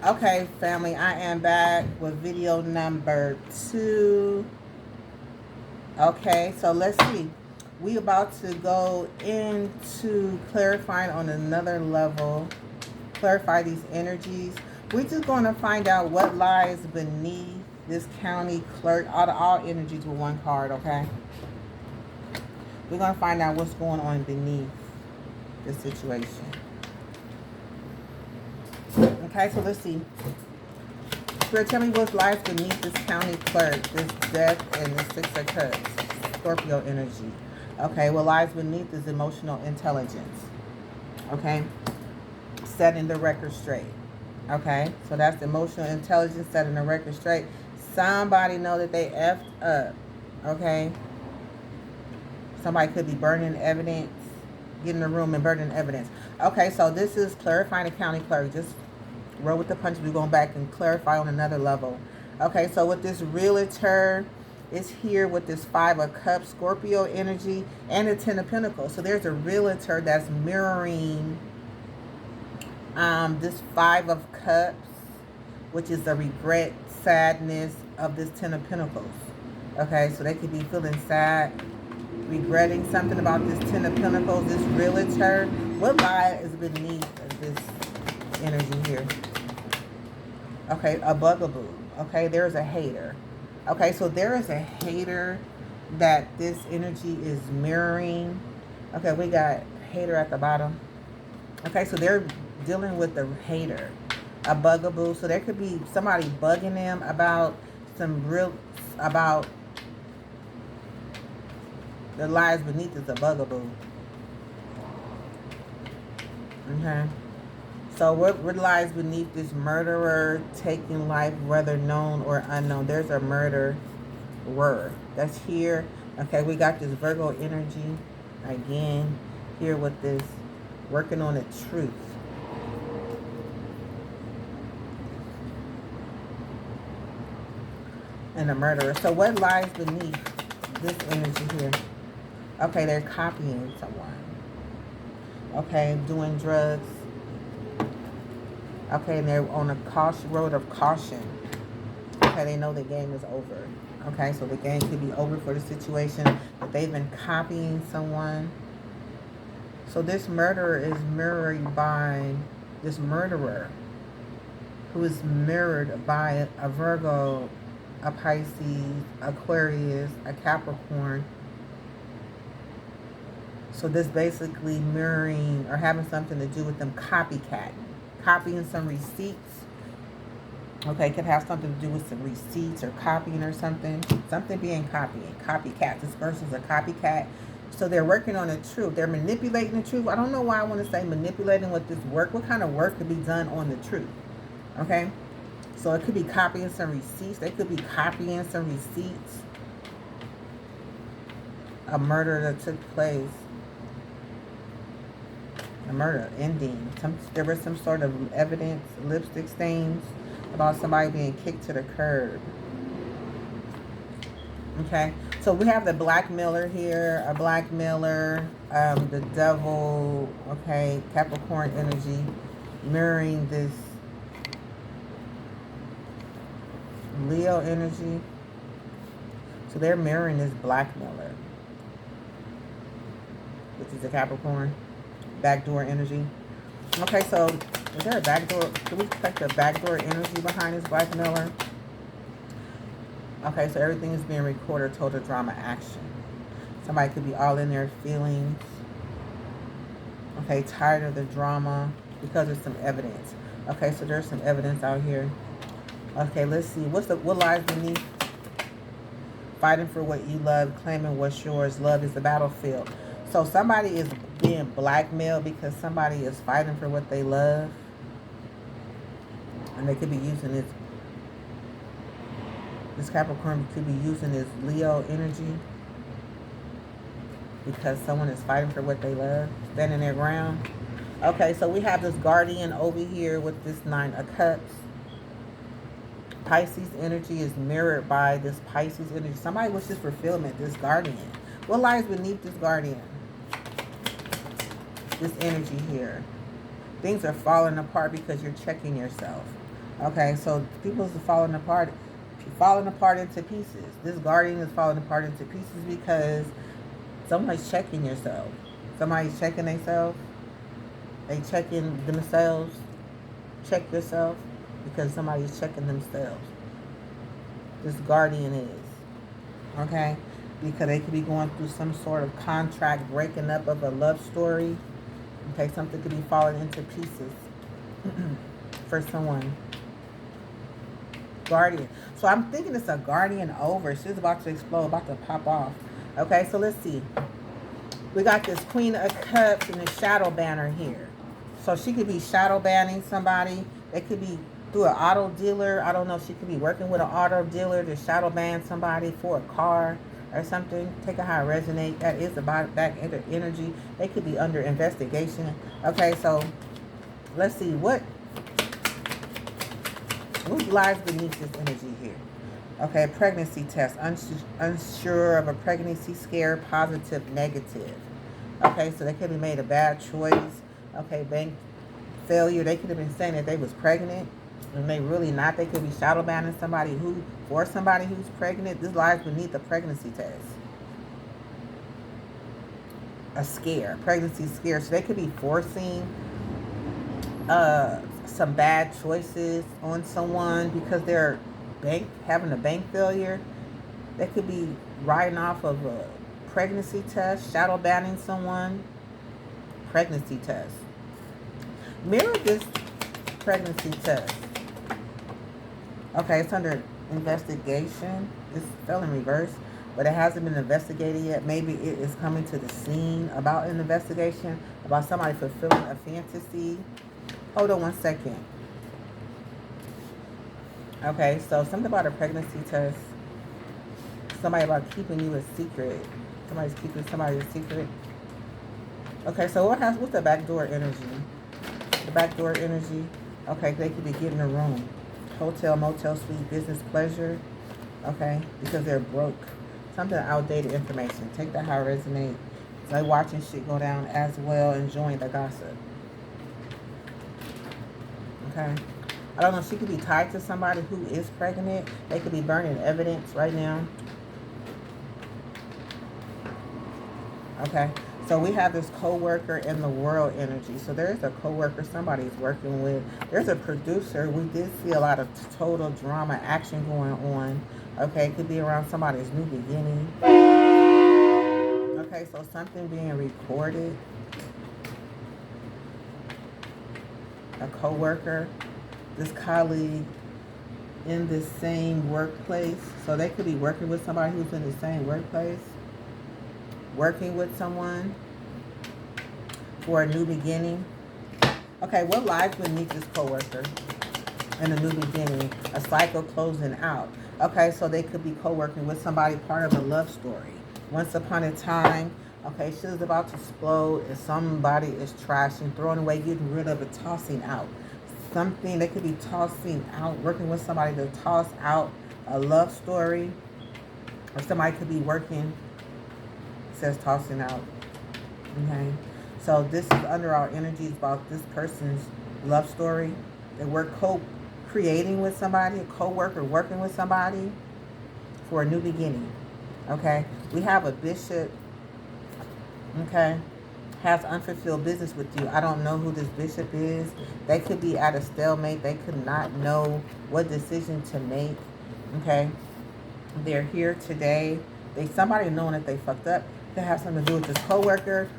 Okay, family, I am back with video number 2. Okay, so let's see. We about to go into clarifying on another level, clarify these energies. We're just going to find out what lies beneath this county clerk, all energies with one card, okay? We're going to find out what's going on beneath this situation. Okay, so let's see. Spirit, tell me what lies beneath this county clerk, this death, and this 6 of cups. Scorpio energy. Okay, what lies beneath is emotional intelligence. Okay, setting the record straight. Okay, so that's emotional intelligence, setting the record straight. Somebody know that they effed up. Okay, somebody could be burning evidence, getting in the room and burning evidence. Okay, so this is clarifying the county clerk. Just roll with the punches. We're going back and clarify on another level. Okay, so with this realtor is here with this 5 of cups, Scorpio energy, and the 10 of pentacles. So there's a realtor that's mirroring this 5 of cups, which is the regret, sadness of this 10 of pentacles. Okay, so they could be feeling sad, regretting something about this 10 of pentacles, this realtor. What lie is beneath this energy here? Okay, a bugaboo. Okay, there's a hater. Okay, so there is a hater that this energy is mirroring. Okay, we got hater at the bottom. Okay, so they're dealing with the hater, a bugaboo. So there could be somebody bugging them about about the lies beneath is a bugaboo. Okay. So what lies beneath this murderer taking life, whether known or unknown? There's a murderer that's here. Okay, we got this Virgo energy again here with this working on the truth. And a murderer. So what lies beneath this energy here? Okay, they're copying someone. Okay, doing drugs. Okay, and they're on a road of caution. Okay, they know the game is over. Okay, so the game could be over for the situation, but they've been copying someone. So this murderer is mirrored by this murderer, who is mirrored by a Virgo, a Pisces, Aquarius, a Capricorn. So this basically mirroring or having something to do with them copying some receipts. Okay, could have something to do with some receipts or copying or something. Something being copycat. This person's a copycat. So they're working on the truth. They're manipulating the truth. I don't know why I want to say manipulating with this work. What kind of work could be done on the truth? Okay, so it could be copying some receipts. They could be copying some receipts. A murder that took place. A murder ending. There was some sort of evidence, lipstick stains, about somebody being kicked to the curb. Okay, so we have the blackmailer here, a blackmailer, the devil, okay, Capricorn energy, mirroring this Leo energy. So they're mirroring this blackmailer, which is a Capricorn. Backdoor energy. Okay, so is there a backdoor? Can we expect a backdoor energy behind this blackmailer? Okay, so everything is being recorded, total drama action. Somebody could be all in their feelings. Okay, tired of the drama because there's some evidence. Okay, so there's some evidence out here. Okay, let's see. What lies beneath? Fighting for what you love, claiming what's yours. Love is the battlefield. So somebody is being blackmailed because somebody is fighting for what they love. And they could be using this Capricorn could be using this Leo energy because someone is fighting for what they love, standing their ground. Okay, so we have this guardian over here with this 9 of Cups. Pisces energy is mirrored by this Pisces energy. Somebody wishes fulfillment, this guardian. What lies beneath this guardian? This energy here. things are falling apart because you're checking yourself. Okay, so people's falling apart into pieces. This guardian is falling apart into pieces because somebody's checking yourself. Somebody's checking themselves. They checking themselves. Check yourself because somebody's checking themselves. This guardian is. Okay? Because they could be going through some sort of contract breaking up of a love story. Okay, something could be falling into pieces for someone. Guardian. So I'm thinking it's a guardian over. She's about to explode, about to pop off. Okay, so let's see. We got this Queen of Cups and the shadow banner here. So she could be shadow banning somebody. It could be through an auto dealer. I don't know. She could be working with an auto dealer to shadow ban somebody for a car or something. Take it how it resonates. That is about that energy. They could be under investigation. Okay, so let's see what lies beneath this energy here. Okay, pregnancy test. Unsure of a pregnancy, scared, positive, negative. Okay, so they could have made a bad choice. Okay, bank failure. They could have been saying that they was pregnant, and they really not. They could be shadow banning somebody who's pregnant. This lies beneath the pregnancy test. A scare, pregnancy scare. So they could be forcing some bad choices on someone because they're having a bank failure. They could be riding off of a pregnancy test, shadow banning someone. Pregnancy test. Mirror this pregnancy test. Okay, it's under investigation. This fell in reverse, but it hasn't been investigated yet. Maybe it is coming to the scene about an investigation, about somebody fulfilling a fantasy. Hold on one second. Okay, so something about a pregnancy test. Somebody about keeping you a secret. Somebody's keeping somebody a secret. Okay, so what's the backdoor energy? The backdoor energy. Okay, they could be getting a room. Hotel, motel, suite, business, pleasure. Okay, because they're broke. Something outdated information. Take that how it resonates. Like watching shit go down as well, enjoying the gossip. Okay. I don't know, she could be tied to somebody who is pregnant. They could be burning evidence right now. Okay. So we have this co-worker in the world energy. So there's a co-worker somebody's working with. There's a producer. We did see a lot of total drama action going on. Okay, it could be around somebody's new beginning. Okay, so something being recorded. A co-worker. This colleague in the same workplace. So they could be working with somebody who's in the same workplace. Working with someone for a new beginning. Okay, what lies beneath this coworker in a new beginning? A cycle closing out. Okay, so they could be co-working with somebody, part of a love story. Once upon a time, okay, she was about to explode and somebody is trashing, throwing away, getting rid of it, tossing out. Something they could be tossing out, working with somebody to toss out a love story. Or somebody could be working, says tossing out. Okay, so this is under our energies about this person's love story. They were co-creating with somebody, a co-worker working with somebody for a new beginning. Okay, we have a bishop. Okay, has unfulfilled business with you. I don't know who this bishop is. They could be at a stalemate. They could not know what decision to make. Okay, they're here today. Somebody knowing that they fucked up. Could have something to do with this co-worker.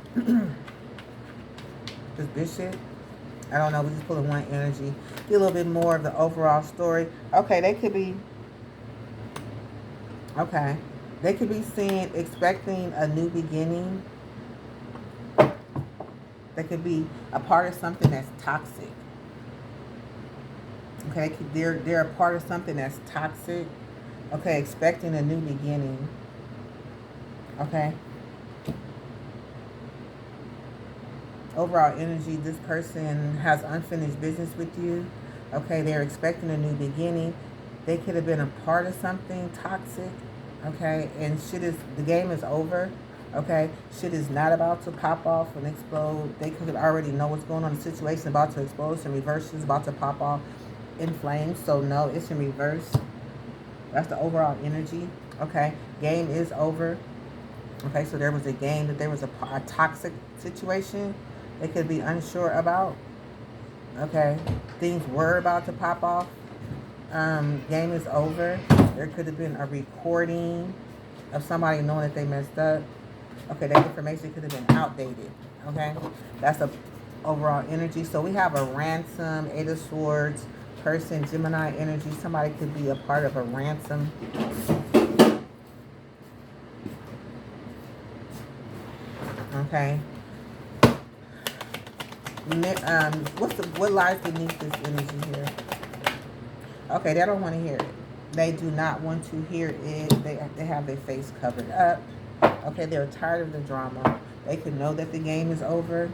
This bishop. I don't know. We're just pulling one energy. Get a little bit more of the overall story. Okay, they could be. Okay, they could be seeing, expecting a new beginning. They could be a part of something that's toxic. Okay, they're a part of something that's toxic. Okay, expecting a new beginning. Okay. Overall energy, this person has unfinished business with you. Okay, they're expecting a new beginning. They could have been a part of something toxic. Okay, and the game is over. Okay, shit is not about to pop off and explode. They could already know what's going on. The situation about to explode. It's in reverse. It's about to pop off in flames. So no, it's in reverse. That's the overall energy. Okay, game is over. Okay, so there was a game that there was a toxic situation they could be unsure about. Okay, things were about to pop off. Game is over. There could have been a recording of somebody knowing that they messed up. Okay, that information could have been outdated. Okay, that's a overall energy. So we have a ransom, Eight of Swords, person, Gemini energy. Somebody could be a part of a ransom. Okay. What lies beneath this energy here? Okay, they don't want to hear it. They do not want to hear it. They have their face covered up. Okay, they're tired of the drama. They could know that the game is over.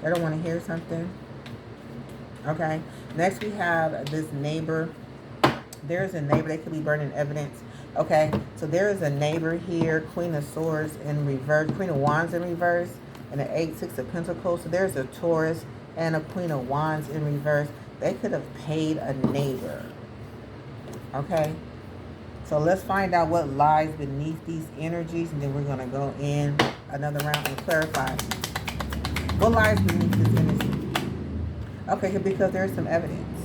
They don't want to hear something. Okay. Next we have this neighbor. There's a neighbor. They could be burning evidence. Okay. So there is a neighbor here. Queen of Swords in reverse. Queen of Wands in reverse. And an 8, 6 of Pentacles. So there's a Taurus and a Queen of Wands in reverse. They could have paid a neighbor. Okay. So let's find out what lies beneath these energies. And then we're going to go in another round and clarify. What lies beneath this energy? Okay, because there's some evidence.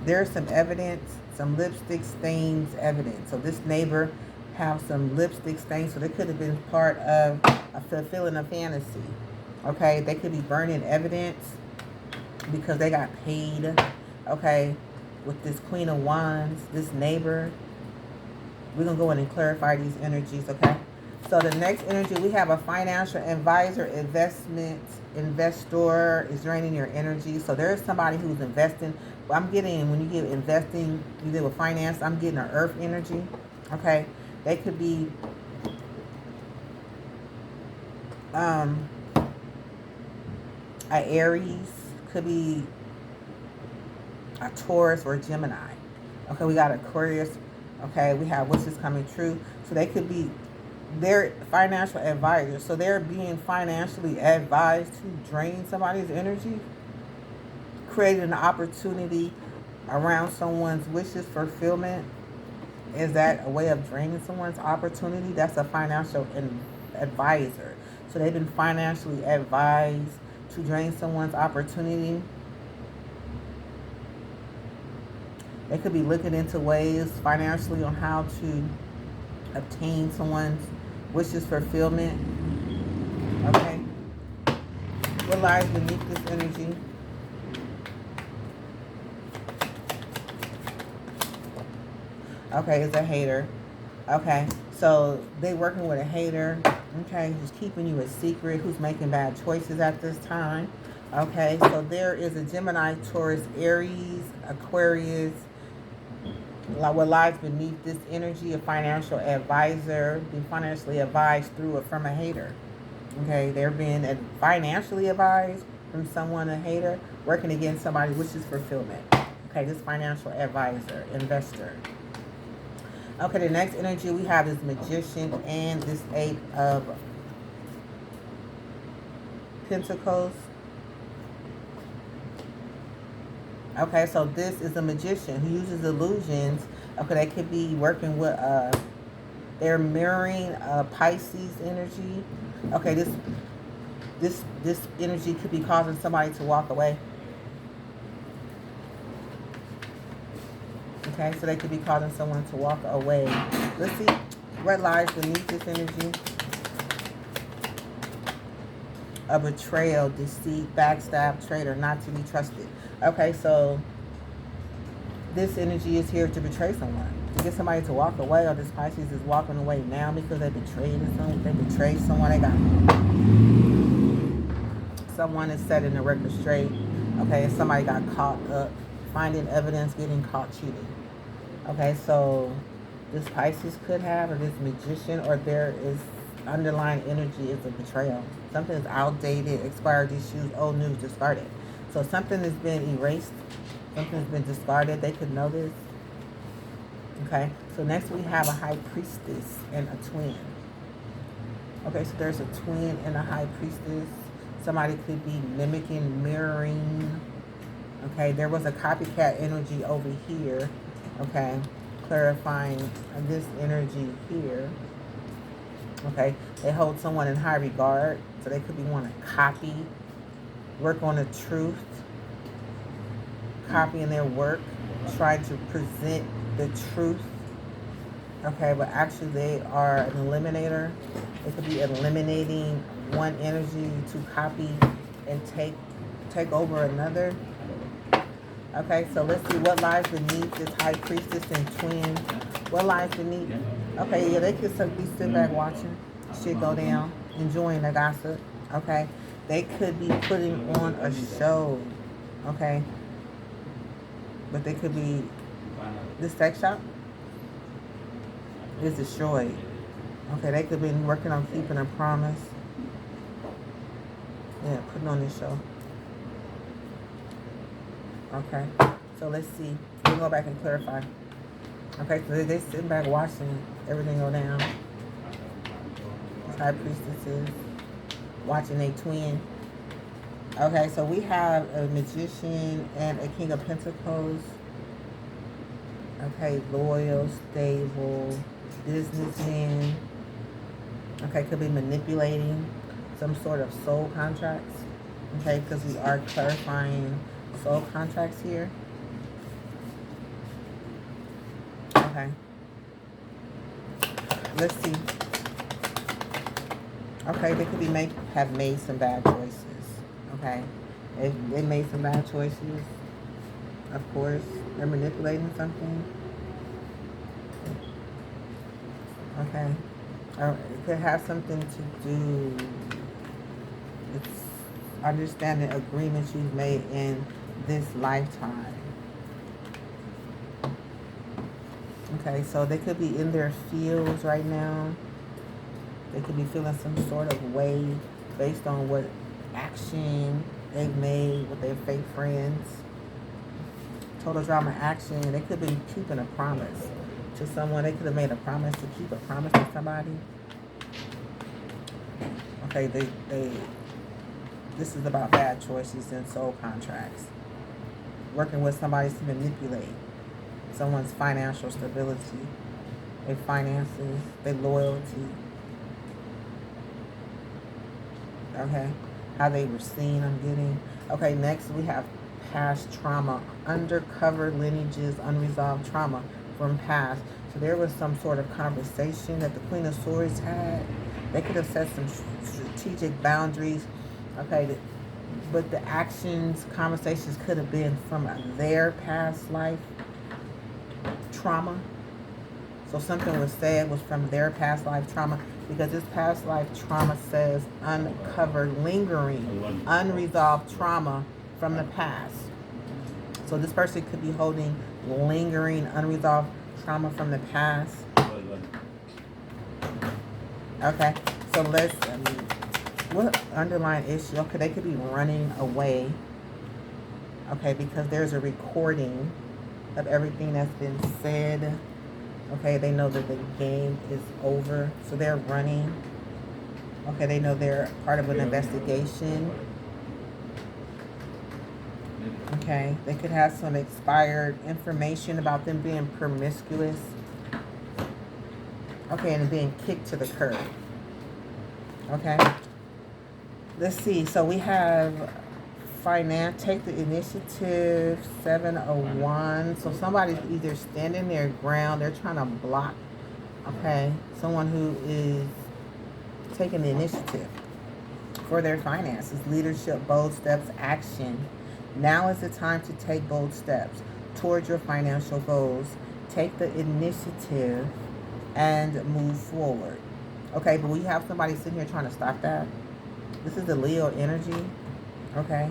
There's some evidence, some lipstick stains evidence. So this neighbor have some lipstick stains. So they could have been part of a fulfilling a fantasy. Okay, they could be burning evidence because they got paid. Okay, with this Queen of Wands, this neighbor. We're going to go in and clarify these energies, okay? So the next energy, we have a financial advisor, investor is draining your energy. So there's somebody who's investing. I'm getting, when you get investing, you deal with finance, I'm getting an earth energy, okay? They could be a Aries, could be a Taurus or Gemini. Okay, we got Aquarius. Okay, we have wishes coming true. So they could be, they're financial advisors. So they're being financially advised to drain somebody's energy, creating an opportunity around someone's wishes fulfillment. Is that a way of draining someone's opportunity? That's a financial advisor. So they've been financially advised to drain someone's opportunity. They could be looking into ways financially on how to obtain someone's wishes fulfillment. Okay. What lies beneath this energy? Okay, it's a hater. Okay, so they working with a hater. Okay, who's keeping you a secret, who's making bad choices at this time. Okay, so there is a Gemini, Taurus, Aries, Aquarius. What lies beneath this energy, a financial advisor, being financially advised through it from a hater. Okay, they're being financially advised from someone, a hater, working against somebody, which is fulfillment. Okay, this financial advisor, investor. Okay, the next energy we have is Magician and this 8 of Pentacles. Okay, so this is a magician who uses illusions. Okay, they could be working with, they're mirroring Pisces energy. Okay, this energy could be causing somebody to walk away. Okay, so they could be causing someone to walk away. Let's see what lies beneath this energy. A betrayal, deceit, backstab, traitor, not to be trusted. Okay, so this energy is here to betray someone, to get somebody to walk away, or this Pisces is walking away now because they betrayed someone. They betrayed someone. They got someone is setting the record straight. Okay, somebody got caught up, finding evidence, getting caught cheating. Okay, so this Pisces could have, or this magician, or there is underlying energy is a betrayal. Something is outdated, expired issues, old news, discarded. So something has been erased. Something has been discarded. They could know this. Okay. So next we have a high priestess and a twin. Okay, so there's a twin and a high priestess. Somebody could be mimicking, mirroring. Okay, there was a copycat energy over here. Okay, clarifying this energy here. Okay, they hold someone in high regard, so they could be wanting to copy, work on the truth, copying their work, try to present the truth. Okay, but actually they are an eliminator. They could be eliminating one energy to copy and take over another. Okay, so let's see what lies beneath this high priestess and twin. What lies beneath? Okay, yeah, they could simply sit back watching shit go down, enjoying the gossip. Okay, they could be putting on a show. Okay, but they could be the sex shop is destroyed. Okay, they could be working on keeping a promise. Yeah, putting on this show. Okay, so let's see. We'll go back and clarify. Okay, so they sitting back watching everything go down. High priestesses watching a twin. Okay, so we have a magician and a king of pentacles. Okay, loyal, stable, businessman. Okay, could be manipulating some sort of soul contracts. Okay, because we are clarifying soul contracts here. Okay. Let's see. Okay, they could be have made some bad choices. Okay. They made some bad choices. Of course. They're manipulating something. Okay. Or it could have something to do with understanding agreements you've made in this lifetime. Okay, so they could be in their fields right now. They could be feeling some sort of way based on what action they've made with their fake friends. Total drama action. They could be keeping a promise to someone. They could have made a promise to keep a promise to somebody. Okay, this is about bad choices and soul contracts. Working with somebody to manipulate someone's financial stability, their finances, their loyalty. Okay, how they were seen, I'm getting. Okay, next we have past trauma, undercover lineages, unresolved trauma from past. So there was some sort of conversation that the Queen of Swords had. They could have set some strategic boundaries. Okay, but the actions, conversations could have been from their past life trauma. So something was said was from their past life trauma, because this past life trauma says uncover lingering, unresolved trauma from the past. So this person could be holding lingering, unresolved trauma from the past. Okay, so let's, what underlying issue? Okay, they could be running away. Okay, because there's a recording of everything that's been said. Okay, they know that the game is over, so they're running. Okay, they know they're part of an investigation. Okay, they could have some expired information about them being promiscuous. Okay, and being kicked to the curb. Okay, let's see. So we have take the initiative, 701. So somebody's either standing their ground, they're trying to block, okay, someone who is taking the initiative for their finances, leadership, bold steps, action. Now is the time to take bold steps towards your financial goals. Take the initiative and move forward. Okay, but we have somebody sitting here trying to stop that. This is the Leo energy. Okay,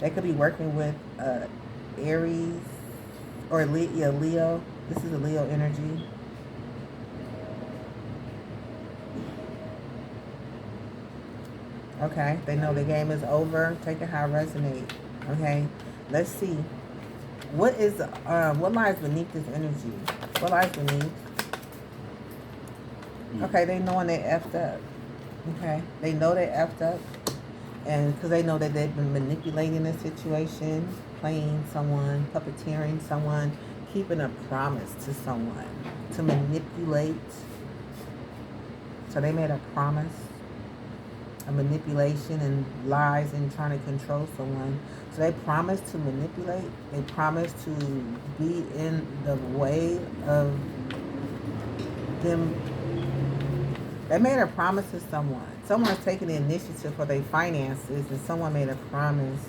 they could be working with Aries or Leo. This is a Leo energy. Okay, they know the game is over. Take it how it resonates. Okay, let's see. What lies beneath this energy? What lies beneath? Okay, they knowing they effed up. Okay, they know they effed up, and because they know that they've been manipulating the situation, playing someone, puppeteering someone, keeping a promise to someone to manipulate. So they made a promise, a manipulation and lies and trying to control someone. So they promised to manipulate. They promised to be in the way of them. They made a promise to someone. Someone's taking the initiative for their finances, and someone made a promise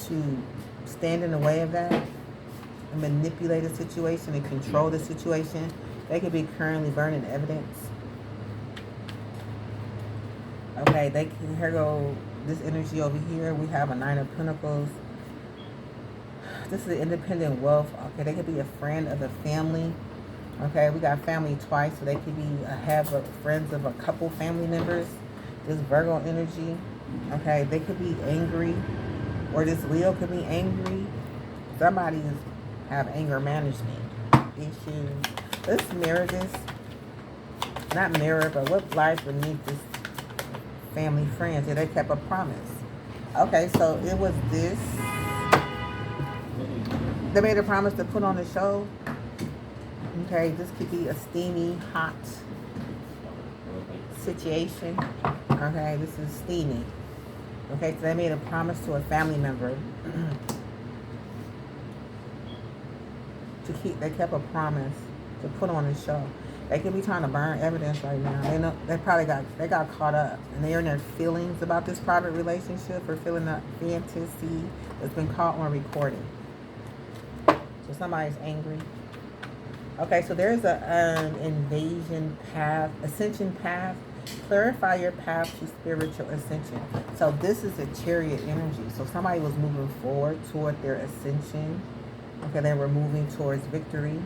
to stand in the way of that and manipulate the situation and control the situation. They could be currently burning evidence. Okay, they can, here go this energy over here. We have a Nine of Pentacles. This is independent wealth. Okay, they could be a friend of a family. Okay, we got family twice, so they could be friends of a couple family members. This Virgo energy. Okay, they could be angry, or this Leo could be angry. Somebody have anger management issues. Let's mirror this. Not mirror, but what lies beneath this family friends? Yeah, they kept a promise. Okay, so it was this. They made a promise to put on a show. Okay, this could be a steamy, hot situation. Okay, this is steamy. Okay, so they made a promise to a family member they kept a promise to put on a show. They could be trying to burn evidence right now. They know they got caught up, and they're in their feelings about this private relationship, or feeling a fantasy that's been caught on recording. So somebody's angry. Okay, so there's an invasion path, ascension path. Clarify your path to spiritual ascension. So this is a chariot energy. So somebody was moving forward toward their ascension. Okay, they were moving towards victory.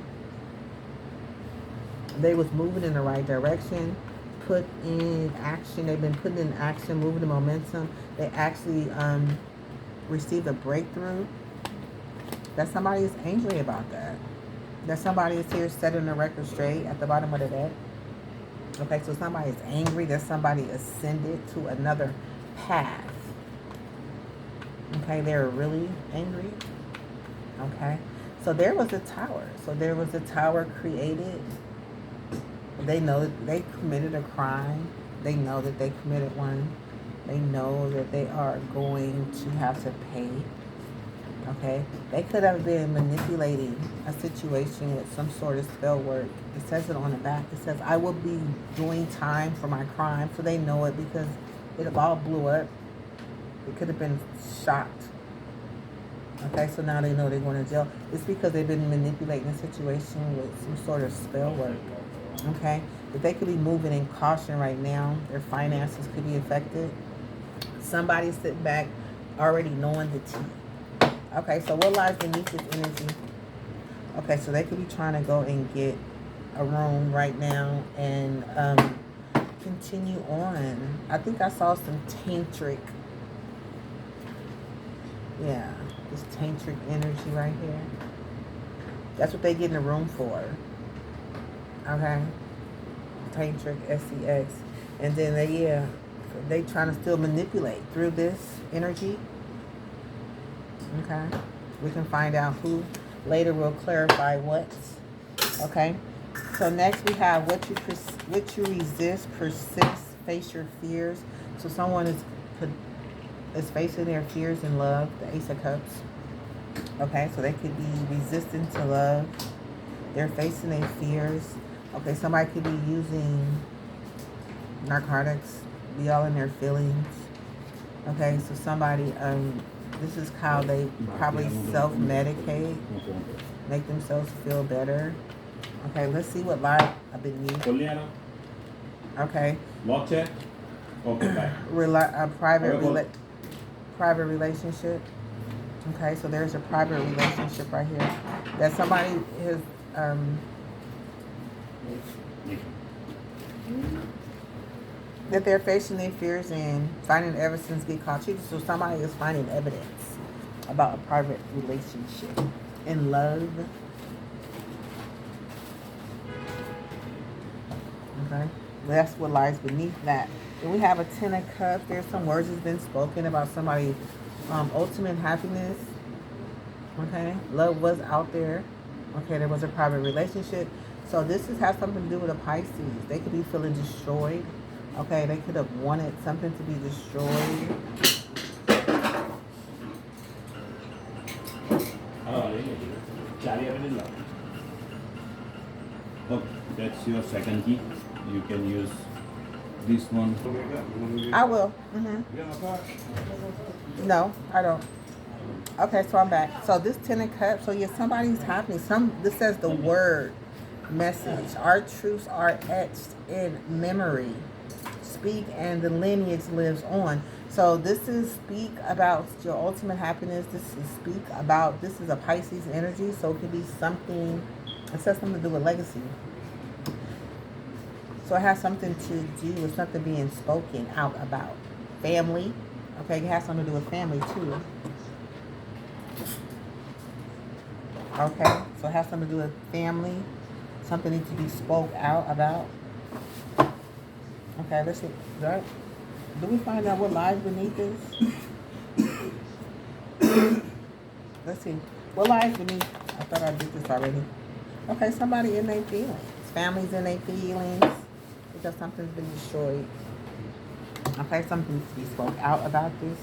They was moving in the right direction. Put in action. They've been putting in action, moving the momentum. They actually received a breakthrough. That somebody is angry about that. That somebody is here setting the record straight at the bottom of the deck. Okay, so somebody is angry that somebody ascended to another path. Okay, they're really angry. Okay, so there was a tower. So there was a tower created. They know that they committed a crime. They know that they committed one. They know that they are going to have to pay. Okay, they could have been manipulating a situation with some sort of spell work. It says it on the back. It says, I will be doing time for my crime. So they know it because it all blew up. It could have been shocked. Okay, so now they know they're going to jail. It's because they've been manipulating a situation with some sort of spell work. Okay, but they could be moving in caution right now. Their finances could be affected. Somebody sitting back already knowing the tea. Okay, so what lies beneath this energy? Okay, so they could be trying to go and get a room right now and continue on. I think I saw some tantric. Yeah, this tantric energy right here. That's what they get in the room for. Okay, tantric, SEX. And then they trying to still manipulate through this energy. Okay, we can find out who. Later we'll clarify what. Okay, so next we have what you resist, persist, face your fears. So someone is facing their fears in love, the Ace of Cups. Okay, so they could be resistant to love. They're facing their fears. Okay, somebody could be using narcotics, be all in their feelings. Okay, so somebody this is how they probably self-medicate, make themselves feel better. Okay, let's see what lie beneath. Okay. Private relationship. Okay, so there's a private relationship right here. That somebody is that they're facing their fears and finding evidence get caught cheating. So somebody is finding evidence about a private relationship in love. Okay. That's what lies beneath that. Then we have a Ten of Cups. There's some words that's been spoken about somebody's ultimate happiness. Okay, love was out there. Okay, there was a private relationship. So this has something to do with a Pisces. They could be feeling destroyed. Okay, they could have wanted something to be destroyed. Oh, that's your second key. You can use this one. I will. No, I don't. Okay, so I'm back. So this Ten of Cups. So yeah, somebody's happening. This says the word message. Our truths are etched in memory. Speak and the lineage lives on. So this is speak about your ultimate happiness. This is speak about, this is a Pisces energy. So it could be something, it says something to do with legacy. So it has something to do with something being spoken out about. Family. Okay, it has something to do with family too. Okay, so it has something to do with family. Something needs to be spoke out about. Okay, let's see. Right? Do we find out what lies beneath this? Let's see. What lies beneath? I thought I did this already. Okay, somebody in their feelings. Families in their feelings. Because something's been destroyed. Okay, something needs to be spoke out about this.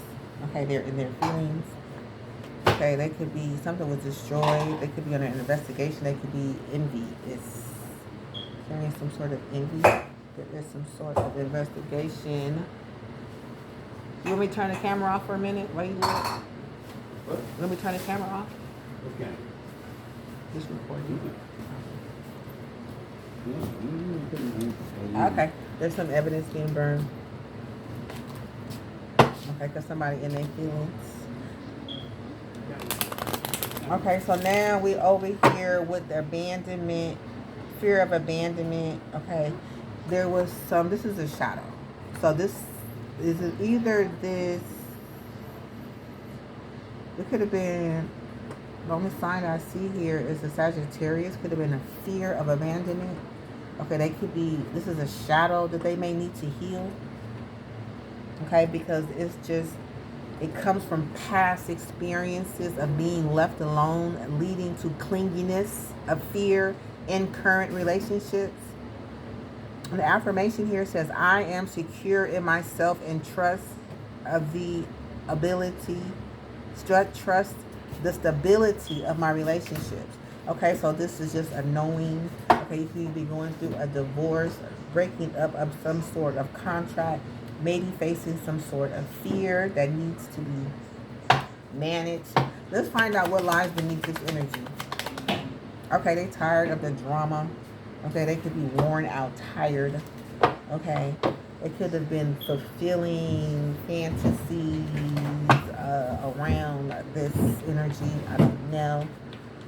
Okay, they're in their feelings. Okay, they could be, something was destroyed. They could be under an investigation. They could be envy. It's carrying some sort of envy. There is some sort of investigation. You want me to turn the camera off for a minute while you do it? What? Let me turn the camera off? Okay. Just recording. Okay, there's some evidence being burned. Okay, because somebody in their feelings. Okay, so now we over here with the abandonment, fear of abandonment. Okay, there was some, this is a shadow. So this is either this, it could have been, the only sign I see here is the Sagittarius. Could have been a fear of abandonment. Okay, they could be, this is a shadow that they may need to heal. Okay, because it's just, it comes from past experiences of being left alone, leading to clinginess of fear in current relationships. And the affirmation here says, I am secure in myself and trust of the ability, trust the stability of my relationships. Okay, so this is just a knowing. Okay, you could be going through a divorce, breaking up of some sort of contract, maybe facing some sort of fear that needs to be managed. Let's find out what lies beneath this energy. Okay, they tired of the drama. Okay, they could be worn out, tired. Okay, it could have been fulfilling fantasies around this energy. I don't know.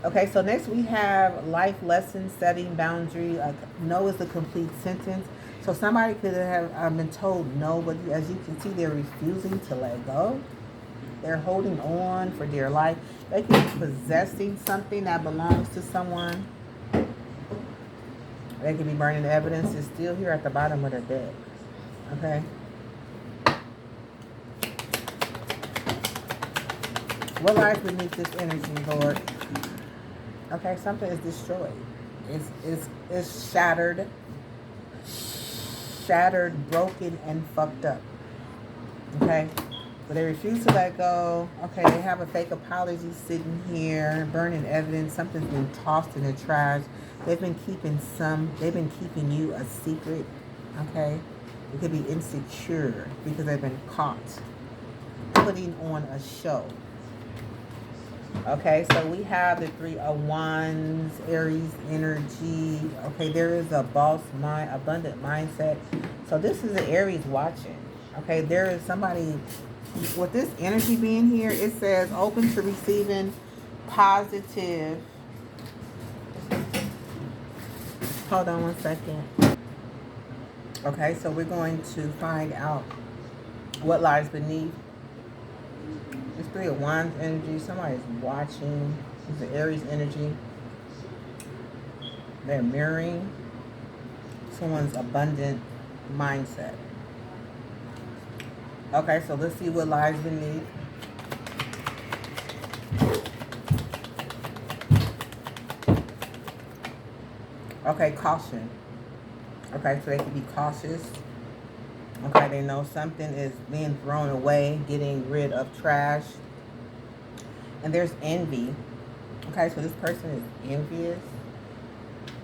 Okay, so next we have life lessons, setting boundary. No is a complete sentence. So somebody could have been told no, but as you can see, they're refusing to let go. They're holding on for dear life. They could be possessing something that belongs to someone. They could be burning evidence. It's still here at the bottom of the deck. Okay. What lies beneath this energy, Lord? Okay, something is destroyed. It's shattered. Shattered, broken, and fucked up. Okay? But they refuse to let go. Okay, they have a fake apology sitting here, burning evidence. Something's been tossed in the trash. They've been keeping you a secret. Okay? It could be insecure because they've been caught putting on a show. Okay, so we have the Three of Wands, Aries energy. Okay, there is a boss mind, abundant mindset. So this is an Aries watching. Okay, there is somebody with this energy being here. It says open to receiving positive. Hold on one second. Okay, so we're going to find out what lies beneath. It's Three of Wands energy. Somebody's watching. It's the Aries energy. They're mirroring someone's abundant mindset. Okay, so let's see what lies beneath. Okay, caution. Okay, so they can be cautious. Okay, they know something is being thrown away, getting rid of trash. And there's envy. Okay, so this person is envious.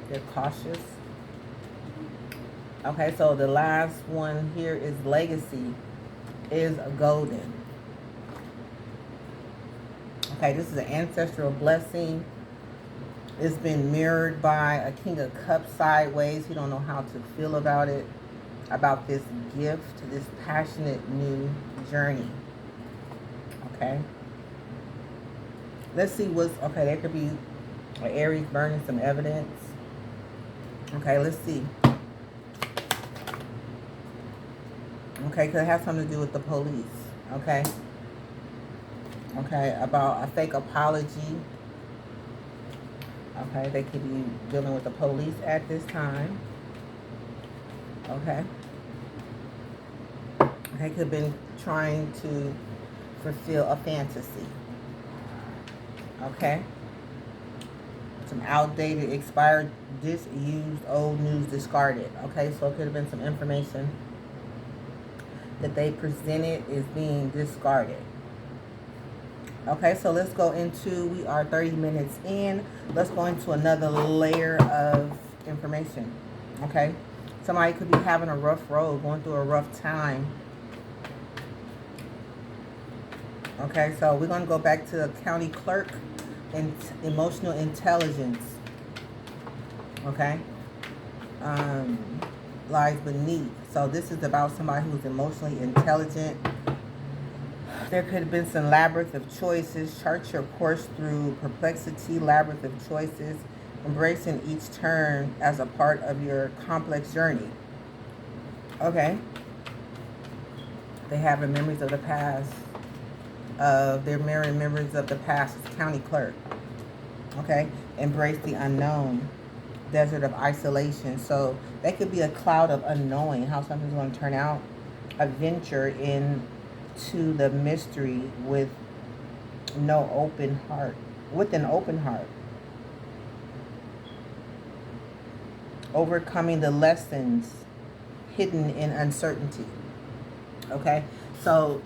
They're cautious. Okay, so the last one here is legacy, is golden. Okay, this is an ancestral blessing. It's been mirrored by a King of Cups sideways. He don't know how to feel about it, about this gift, this passionate new journey. Okay. Let's see what's, okay, there could be an Aries burning some evidence. Okay, let's see. Okay, because it has something to do with the police. Okay. Okay, about a fake apology. Okay, they could be dealing with the police at this time. Okay. They could have been trying to fulfill a fantasy. Okay. Some outdated, expired, disused, old news discarded. Okay, so it could have been some information that they presented is being discarded. Okay, so let's go into, we are 30 minutes in. Let's go into another layer of information. Okay, somebody could be having a rough road, going through a rough time. Okay, so we're going to go back to the county clerk and emotional intelligence. Okay, lies beneath. So this is about somebody who's emotionally intelligent. There could have been some labyrinth of choices. Chart your course through perplexity, labyrinth of choices, embracing each turn as a part of your complex journey. Okay. They have memories of the past. They're mirroring memories of the past as county clerk. Okay. Embrace the unknown. Desert of isolation. So that could be a cloud of unknowing how something's going to turn out. A venture into the mystery with no open heart. With an open heart. Overcoming the lessons hidden in uncertainty. Okay. So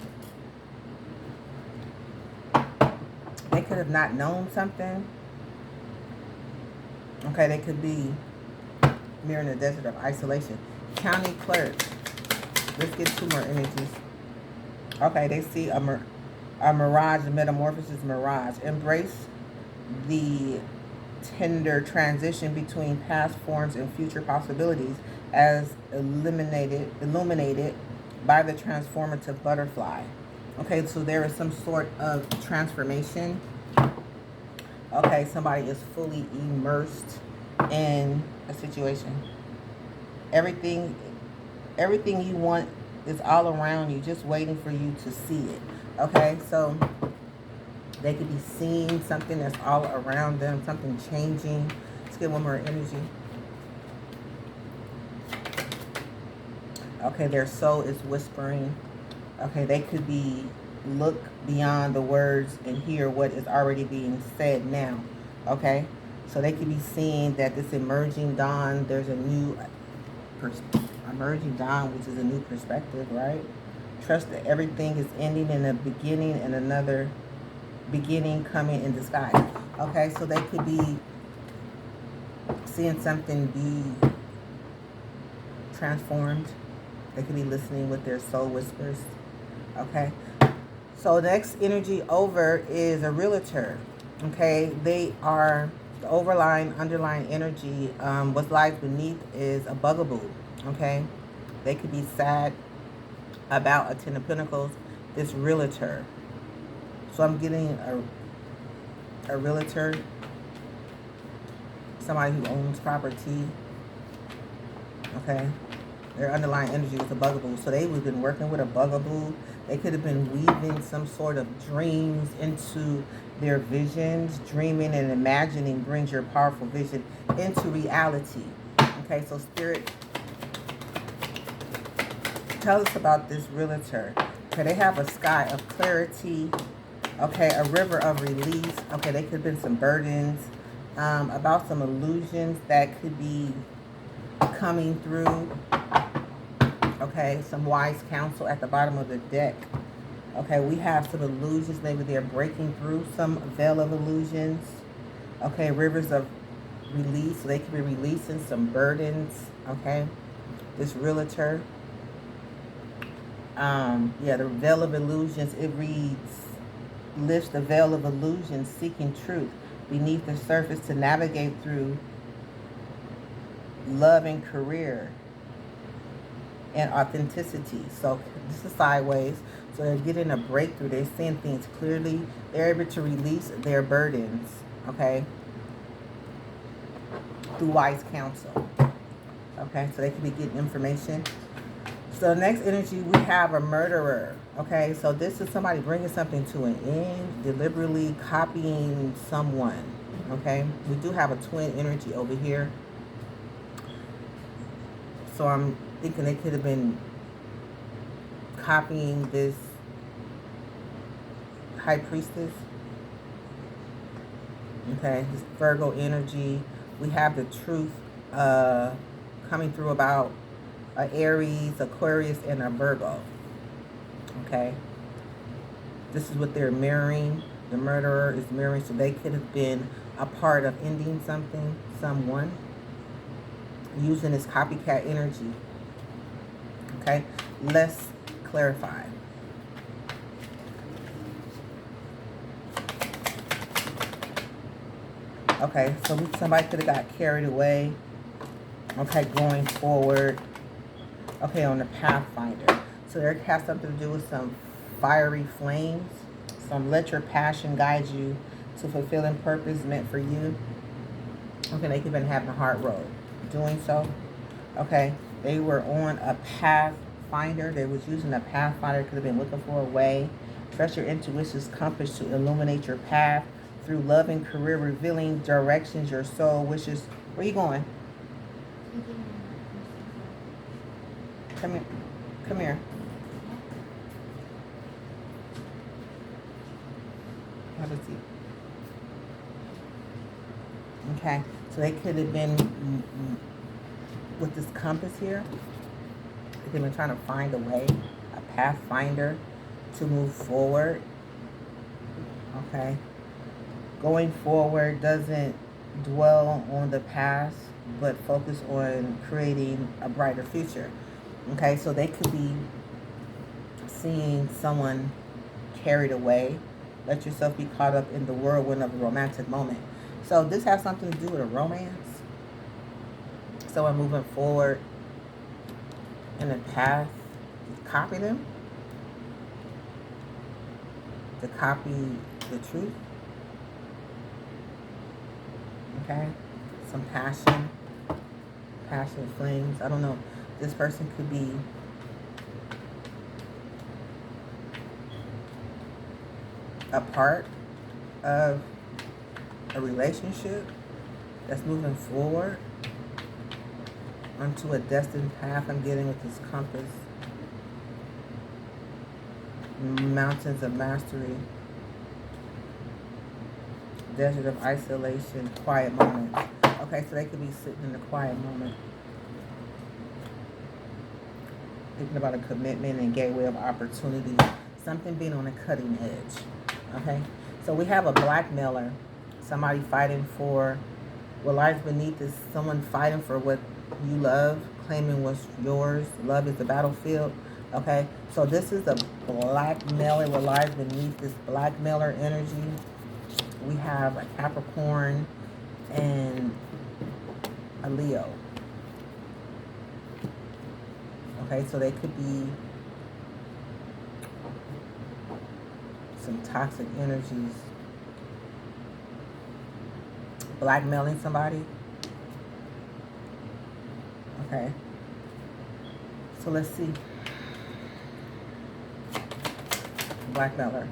they could have not known something. Okay, they could be mirroring the desert of isolation. County clerk. Let's get two more images. Okay, they see a mirage, a metamorphosis mirage. Embrace the tender transition between past forms and future possibilities as illuminated by the transformative butterfly. Okay, so there is some sort of transformation. Okay, somebody is fully immersed in a situation. Everything you want is all around you, just waiting for you to see it. Okay, so they could be seeing something that's all around them, something changing. Let's get one more energy. Okay, their soul is whispering. Okay, they could be look beyond the words and hear what is already being said now. Okay, so they could be seeing that this emerging dawn, there's a new emerging dawn, which is a new perspective, right? Trust that everything is ending in a beginning and another beginning coming in disguise. Okay, so they could be seeing something be transformed. They could be listening with their soul whispers. Okay, so next energy over is a realtor. Okay, they are the underlying energy. What lies beneath is a bugaboo. Okay, they could be sad about a Ten of Pentacles. This realtor. So I'm getting a realtor, somebody who owns property. Okay, their underlying energy is a bugaboo. So they would have been working with a bugaboo. They could have been weaving some sort of dreams into their visions. Dreaming and imagining brings your powerful vision into reality. Okay, so Spirit Tell us about this realtor. Okay, they have a sky of clarity. Okay, a river of release. Okay, they could have been some burdens. About some illusions that could be coming through. Okay, some wise counsel at the bottom of the deck. Okay, we have some illusions. Maybe they're breaking through some veil of illusions. Okay, rivers of release. So they could be releasing some burdens. Okay, this realtor. Yeah, the veil of illusions. It reads, lifts the veil of illusions, seeking truth beneath the surface to navigate through love and career and authenticity. So this is sideways. So they're getting a breakthrough. They're seeing things clearly. They're able to release their burdens, okay, through wise counsel. Okay, so they could be getting information. So next energy, we have a murderer. Okay, so this is somebody bringing something to an end, deliberately copying someone. Okay, we do have a twin energy over here. So I'm thinking they could have been copying this high priestess. Okay, this Virgo energy. We have the truth coming through about a Aries, Aquarius, and a Virgo. Okay, this is what they're mirroring. The murderer is mirroring, so they could have been a part of ending something, someone, using this copycat energy. Okay, let's clarify. Okay, so somebody could have got carried away. Okay, going forward. Okay, on the Pathfinder. So there has something to do with some fiery flames. Some let your passion guide you to fulfilling purpose meant for you. Okay, they could have been having a hard road doing so. Okay, they were on a Pathfinder. They was using a Pathfinder. Could have been looking for a way. Trust your intuition's compass to illuminate your path through love and career, revealing directions your soul wishes. Where you going? Come here. Come here. Have a seat. Okay, so they could have been with this compass here. They've been trying to find a way, a pathfinder to move forward. Okay, going forward doesn't dwell on the past, but focus on creating a brighter future. Okay, so they could be seeing someone carried away. Let yourself be caught up in the whirlwind of a romantic moment. So this has something to do with a romance. Someone moving forward in a path. Copy them. To copy the truth. Okay. Some passion. Passion flames. I don't know. This person could be a part of a relationship that's moving forward onto a destined path. I'm getting with this compass. Mountains of mastery. Desert of isolation. Quiet moments. Okay, so they could be sitting in a quiet moment. Thinking about a commitment and gateway of opportunity. Something being on a cutting edge. Okay, so we have a blackmailer. Somebody fighting for what lies beneath is someone fighting for what you love, claiming what's yours. Love is the battlefield. Okay, so this is a blackmailer. What lies beneath this blackmailer energy? We have a Capricorn and a Leo. Okay, so they could be some toxic energies. Blackmailing somebody. Okay. So let's see. Blackmailer.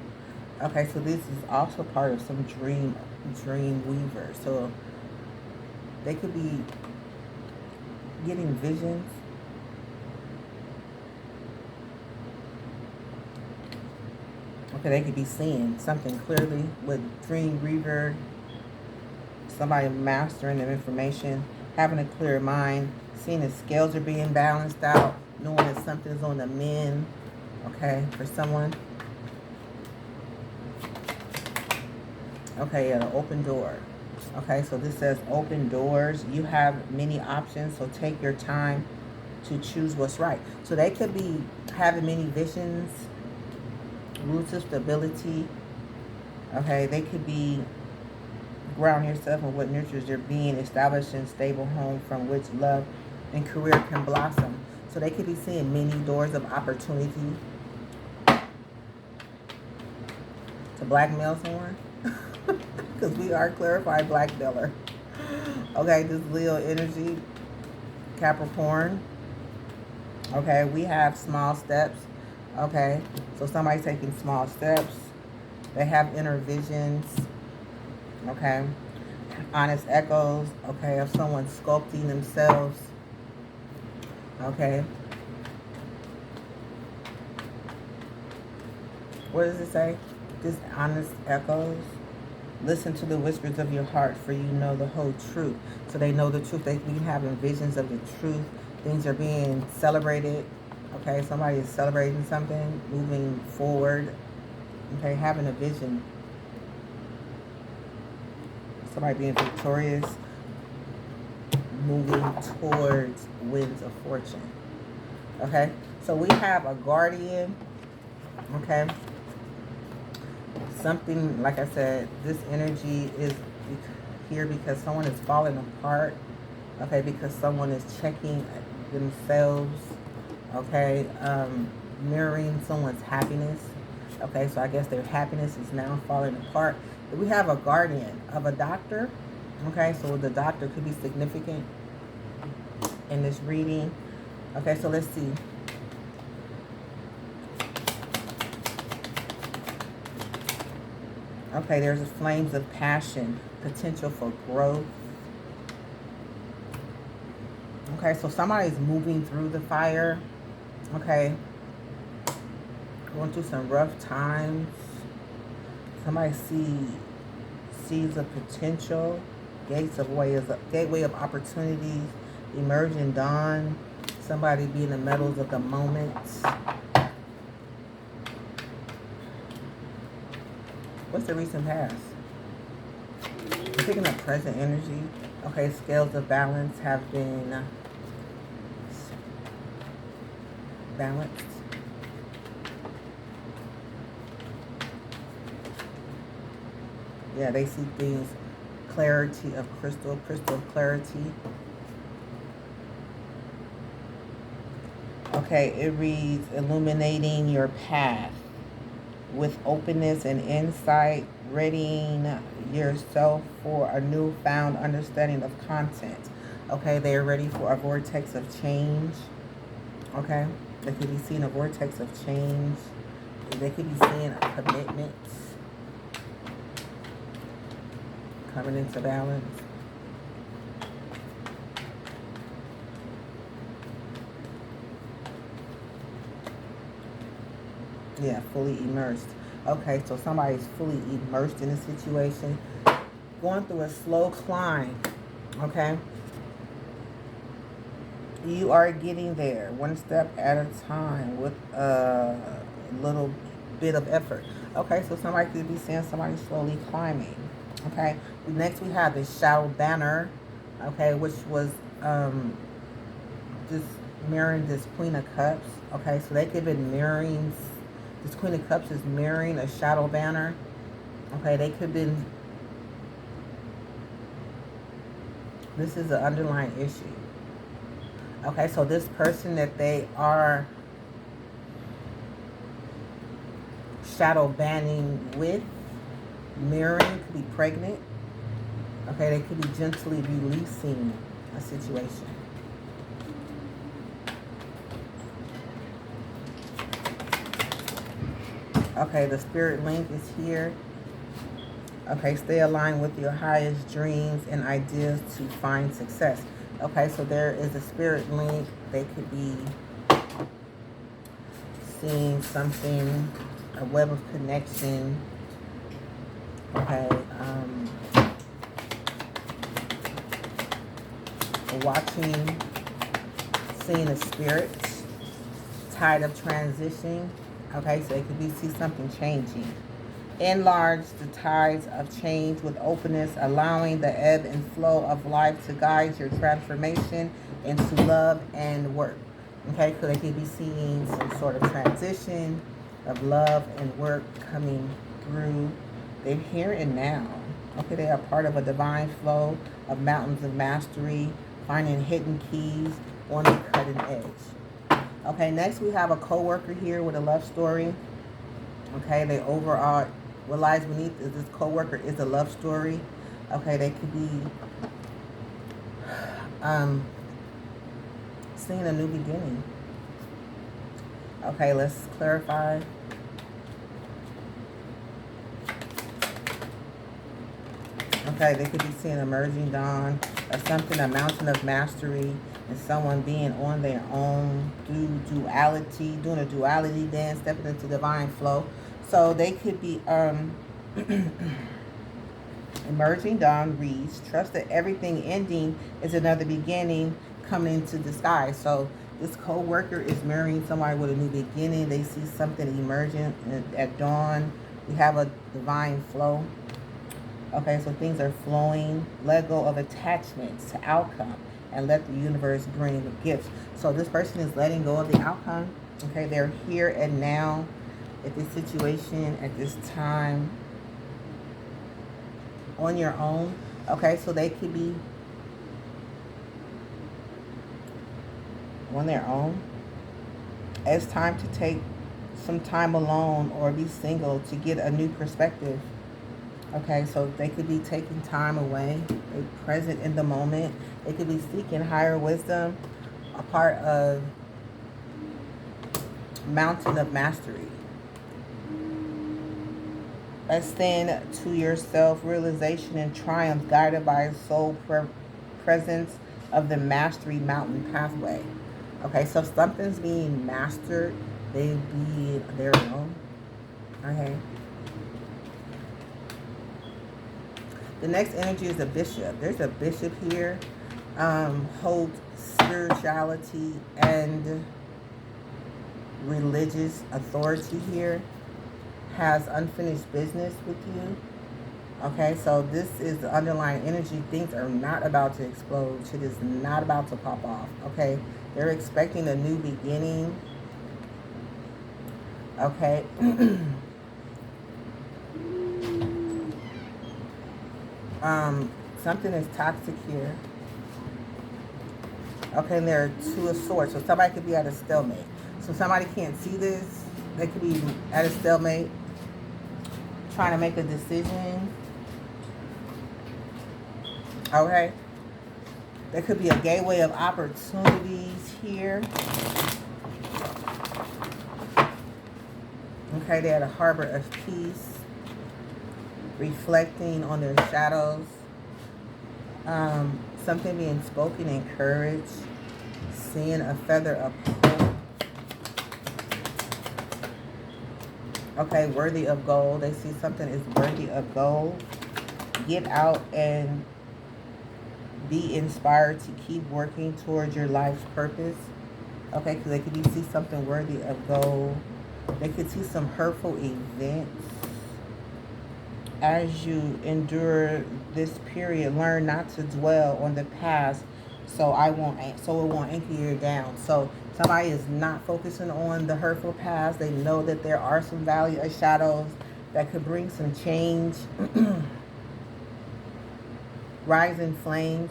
Okay, so this is also part of some dream weaver. So they could be getting visions Okay, they could be seeing something clearly with dream reaver, somebody mastering their information, having a clear mind, seeing the scales are being balanced out, knowing that something's on the mend, okay, for someone. Okay, an open door. Okay, so this says open doors. You have many options, so take your time to choose what's right. So they could be having many visions, roots of stability. Okay, they could be ground yourself in what nurtures your being, established in stable home from which love and career can blossom. So they could be seeing many doors of opportunity to blackmail someone. Because we are clarified blackmailer. Okay, this Leo energy, Capricorn. Okay, we have small steps. Okay, so somebody's taking small steps. They have inner visions. Okay, honest echoes. Okay, of someone sculpting themselves. Okay, what does it say? This honest echoes. Listen to the whispers of your heart, for you know the whole truth. So they know the truth. They be having visions of the truth. Things are being celebrated. Okay, somebody is celebrating something, moving forward. Okay, having a vision. Somebody being victorious, moving towards winds of fortune. Okay, so we have a guardian. Okay. Something, like I said, this energy is here because someone is falling apart. Okay, because someone is checking themselves. Okay, mirroring someone's happiness. Okay, so I guess their happiness is now falling apart. We have a guardian of a doctor. Okay, so the doctor could be significant in this reading. Okay, so let's see. Okay, there's flames of passion, potential for growth. Okay, so somebody's moving through the fire. Okay, going through some rough times. Somebody sees a potential, gateway of opportunities, emerging dawn. Somebody be in the metals of the moment. What's the recent past? I'm picking up present energy. Okay, scales of balance have been balanced. Yeah, they see things, clarity of crystal clarity. Okay, it reads, illuminating your path with openness and insight, readying yourself for a newfound understanding of content. Okay, they're ready for a vortex of change. Okay, they could be seeing a vortex of change. They could be seeing a commitment coming into balance. Yeah, fully immersed. Okay, so somebody's fully immersed in a situation, going through a slow climb. Okay, you are getting there one step at a time with a little bit of effort. Okay, so somebody could be seeing somebody slowly climbing. Okay, next we have the shadow banner. Okay, which was just mirroring this Queen of Cups. Okay, so they could have been mirroring. This Queen of Cups is mirroring a shadow banner. Okay, they could have been. This is an underlying issue. Okay, so this person that they are shadow banning with, mirroring, could be pregnant. Okay, they could be gently releasing a situation. Okay, the spirit link is here. Okay, stay aligned with your highest dreams and ideas to find success. Okay, so there is a spirit link. They could be seeing something a web of connection. Okay. Watching, seeing a spirit, tide of transition. Okay, so it could be see something changing. Enlarge the tides of change with openness, allowing the ebb and flow of life to guide your transformation into love and work. Okay, so they could be seeing some sort of transition of love and work coming through. They're here and now. Okay, they are part of a divine flow of mountains of mastery, finding hidden keys on the cutting edge. Okay, next we have a co-worker here with a love story. Okay, they overall, what lies beneath is this co-worker is a love story. Okay, they could be seeing a new beginning. Okay, let's clarify. Okay, they could be seeing emerging dawn or something, a mountain of mastery, and someone being on their own through duality, doing a duality dance, stepping into divine flow. So they could be emerging dawn reads, trust that everything ending is another beginning coming into disguise. So this co-worker is marrying somebody with a new beginning. They see something emerging at dawn. We have a divine flow. Okay, so things are flowing. Let go of attachments to outcome and let the universe bring the gifts. So this person is letting go of the outcome. Okay, they're here and now at this situation, at this time, on your own. Okay, so they could be on their own. It's time to take some time alone or be single to get a new perspective. Okay, so they could be taking time away, they're present in the moment. They could be seeking higher wisdom, a part of mountain of mastery. Ascend to your self-realization and triumph, guided by a soul presence of the mastery mountain pathway. Okay, so if something's being mastered, they be their own. Okay. The next energy is a bishop. There's a bishop here. Holds spirituality and religious authority here. Has unfinished business with you. Okay, so this is the underlying energy. Things are not about to explode. Shit is not about to pop off. Okay, they're expecting a new beginning. Okay. Something is toxic here. Okay, and there are two of swords. So somebody could be at a stalemate. So somebody can't see this. They could be at a stalemate, trying to make a decision. Okay. There could be a gateway of opportunities here. Okay, they're at a harbor of peace, reflecting on their shadows. Something being spoken in courage, seeing a feather of hope. Okay, worthy of gold. They see something is worthy of gold. Get out and be inspired to keep working towards your life's purpose. Okay, because they could see something worthy of gold. They could see some hurtful events. As you endure this period, learn not to dwell on the past, so it won't anchor you down. So somebody is not focusing on the hurtful past. They know that there are some valley of shadows that could bring some change. Rising flames.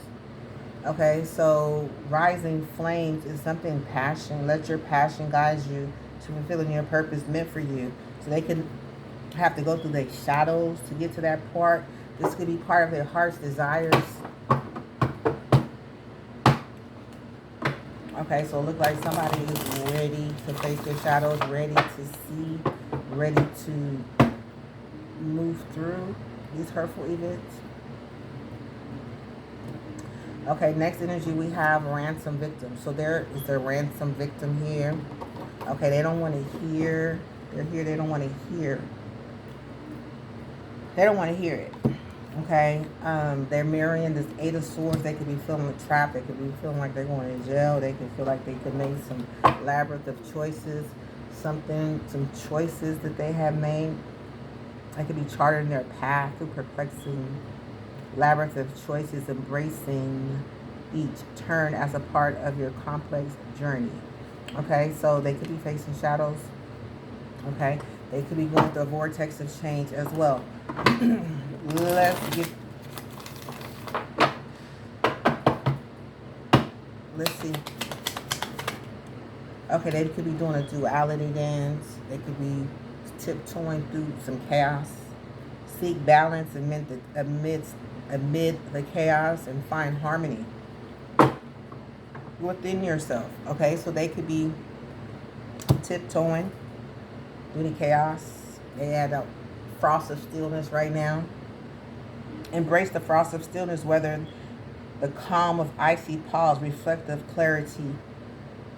Okay, so rising flames is something passion. Let your passion guide you to fulfilling your purpose meant for you. So they can have to go through their shadows to get to that part. This could be part of their heart's desires. Okay, so it looks like somebody is ready to face their shadows, ready to see, ready to move through these hurtful events. Okay, next energy we have ransom victim. So there is a ransom victim here. Okay, they don't want to hear They're here. They don't want to hear. They don't want to hear it. Okay. They're mirroring this Eight of Swords. They could be feeling trapped. They could be feeling like they're going to jail. They could feel like they could make some labyrinth of choices. Some choices that they have made. They could be charting their path through perplexing labyrinth of choices, embracing each turn as a part of your complex journey. Okay, so they could be facing shadows. Okay, they could be going through a vortex of change as well. Let's see. Okay, they could be doing a duality dance. They could be tiptoeing through some chaos. Seek balance amid the chaos and find harmony within yourself. Okay, so they could be tiptoeing through the chaos. They had a frost of stillness right now. Embrace the frost of stillness, whether the calm of icy pause, reflective clarity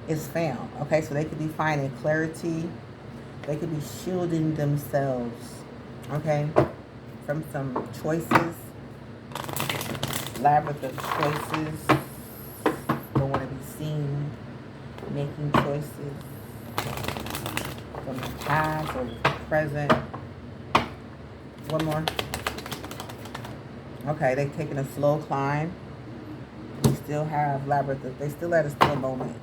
is found. Okay, so they could be finding clarity. They could be shielding themselves, okay, from some choices, labyrinth of choices. Don't want to be seen making choices from the past or the present. One more. Okay, they're taking a slow climb. We still have labyrinth. They still at a still moment.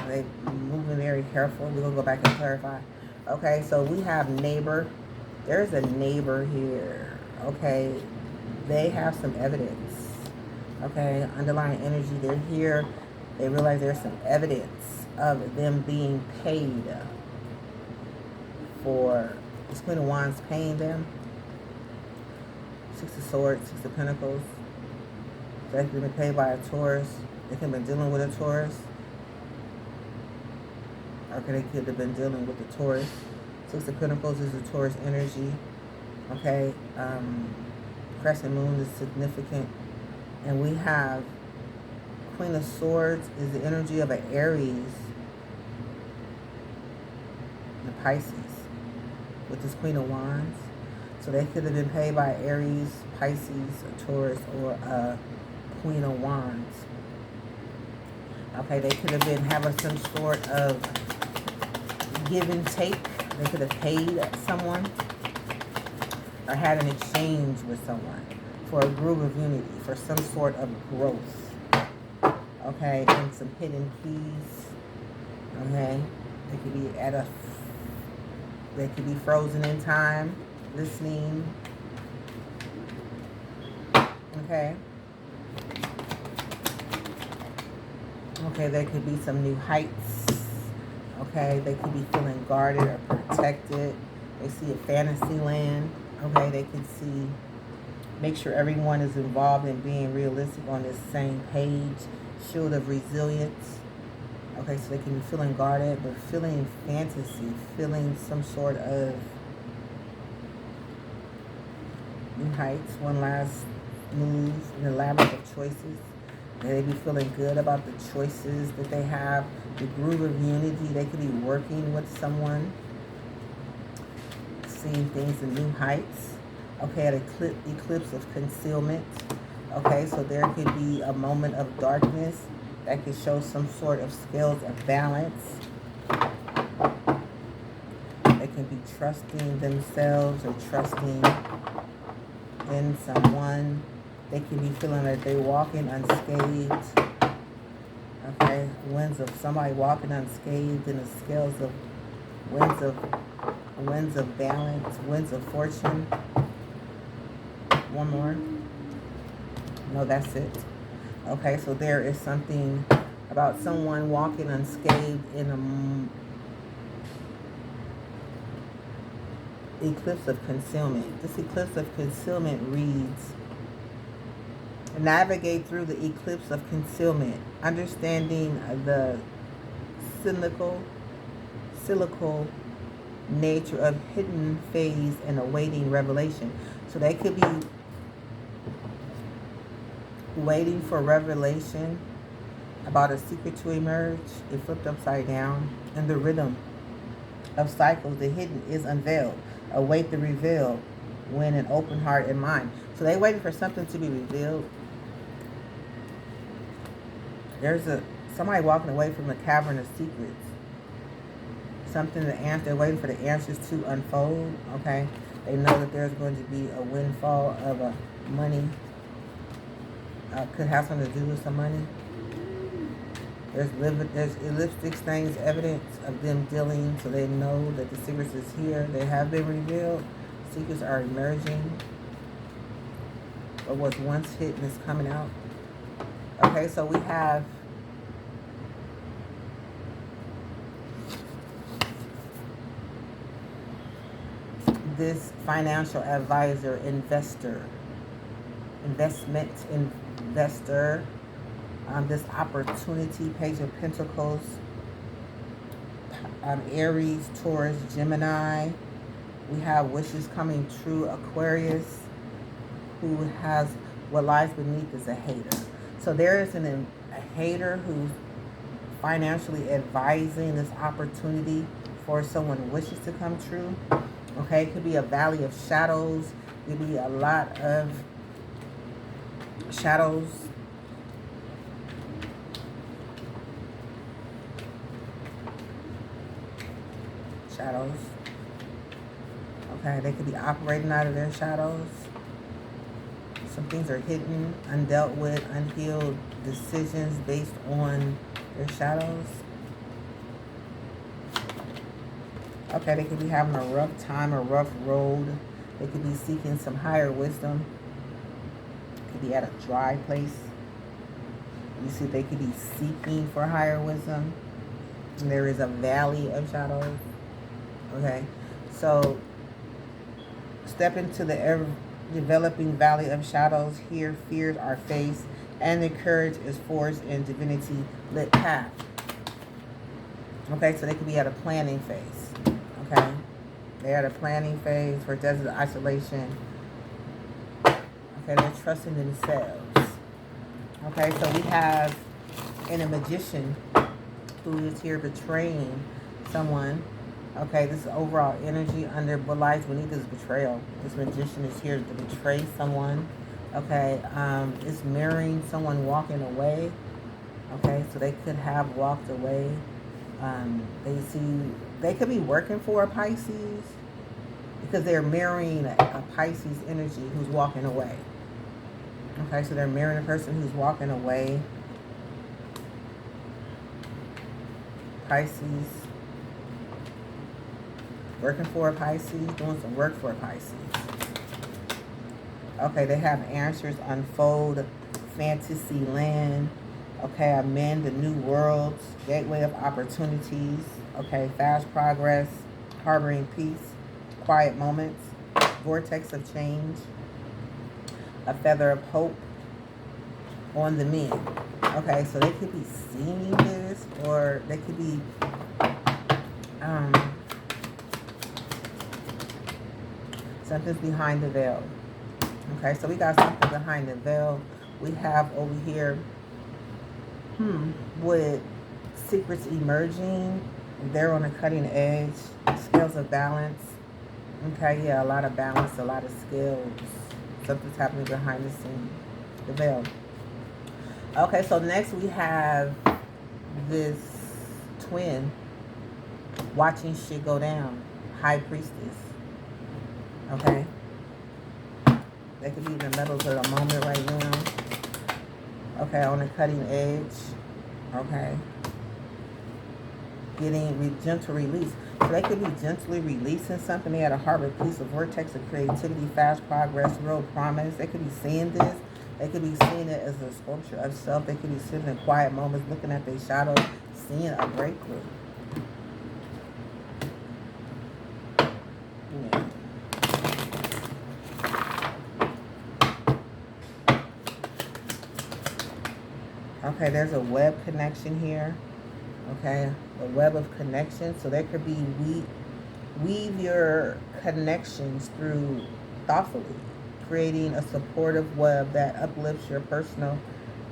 They moving very careful. We're gonna go back and clarify. Okay, so we have neighbor. There's a neighbor here. Okay, they have some evidence. Okay, underlying energy. They're here. They realize there's some evidence of them being paid for this Queen of Wands paying them. Six of Swords, Six of Pentacles. They could have been paid by a Taurus. They could have been dealing with a Taurus. Or they could have been dealing with the Taurus. Six of Pentacles is the Taurus energy. Okay. Crescent Moon is significant. And we have Queen of Swords is the energy of an Aries. The Pisces. With this Queen of Wands. So they could have been paid by Aries, Pisces, a Taurus, or a Queen of Wands. Okay, they could have been having some sort of give and take. They could have paid someone or had an exchange with someone for a groove of unity, for some sort of growth. Okay, and some hidden keys. Okay, they could be they could be frozen in time, listening. Okay. Okay, there could be some new heights. Okay, they could be feeling guarded or protected. They see a fantasy land. Okay, they could see, make sure everyone is involved in being realistic on this same page. Shield of resilience. Okay, so they can be feeling guarded, but feeling fantasy, feeling some sort of new heights. One last move in the labyrinth of choices. They be feeling good about the choices that they have. The groove of unity. They could be working with someone. Seeing things in new heights. Okay, at eclipse of concealment. Okay, so there could be a moment of darkness that could show some sort of scales of balance. They can be trusting themselves or trusting in someone. They can be feeling that they're walking unscathed. Okay, winds of somebody walking unscathed in the scales of winds of balance, winds of fortune. One more. No, that's it. Okay, so there is something about someone walking unscathed in a eclipse of concealment. This eclipse of concealment reads, navigate through the eclipse of concealment, understanding the cyclical nature of hidden phase and awaiting revelation. So they could be waiting for revelation about a secret to emerge. It flipped upside down. And the rhythm of cycles, the hidden is unveiled. Await the reveal when an open heart and mind. So they waiting for something to be revealed. There's somebody walking away from the cavern of secrets. Something to answer. They're waiting for the answers to unfold. Okay, they know that there's going to be a windfall of money. Could have something to do with some money. There's elliptic things, evidence of them dealing, so they know that the secrets is here. They have been revealed. Secrets are emerging. What was once hidden is coming out. Okay, so we have this financial advisor, investor, investment investor, this opportunity, Page of Pentacles, Aries, Taurus, Gemini. We have wishes coming true, Aquarius, who has what lies beneath is a hater. So there is a hater who's financially advising this opportunity for someone wishes to come true. Okay, it could be a valley of shadows. It could be a lot of shadows. Shadows. Okay, they could be operating out of their shadows. Some things are hidden, undealt with, unhealed decisions based on their shadows. Okay, they could be having a rough time, a rough road. They could be seeking some higher wisdom. Could be at a dry place. You see, they could be seeking for higher wisdom. And there is a valley of shadows. Okay, so step into the ever-developing valley of shadows. Here, fears are faced, and the courage is forged in divinity-lit path. Okay, so they could be at a planning phase. Okay, they're at a planning phase for desert isolation. Okay, they're trusting themselves. Okay, so we have a magician who is here betraying someone. Okay, this is overall energy under what lies beneath is betrayal. This magician is here to betray someone. Okay, it's mirroring someone walking away. Okay, so they could have walked away. They could be working for a Pisces because they're mirroring a Pisces energy who's walking away. Okay, so they're mirroring a person who's walking away. Pisces. Working for a Pisces, doing some work for a Pisces. Okay, they have answers unfold, fantasy land. Okay, amend the new worlds, gateway of opportunities. Okay, fast progress, harboring peace, quiet moments, vortex of change, a feather of hope on the men. Okay, so they could be seeing this, or they could be something's behind the veil. Okay, so we got something behind the veil. We have over here, with secrets emerging. They're on a cutting edge. Scales of balance. Okay, yeah, a lot of balance, a lot of scales. Something's happening behind the scene. The veil. Okay, so next we have this twin watching shit go down. High priestess. Okay, they could be in the middle of the moment right now. Okay, on the cutting edge. Okay, getting gentle release. So they could be gently releasing something. They had a harbor piece of vortex of creativity, fast progress, real promise. They could be seeing this. They could be seeing it as a sculpture of self. They could be sitting in quiet moments, looking at their shadow, seeing a breakthrough. Yeah. Okay, there's a web connection here. Okay, a web of connection. So there could be weave your connections through thoughtfully, creating a supportive web that uplifts your personal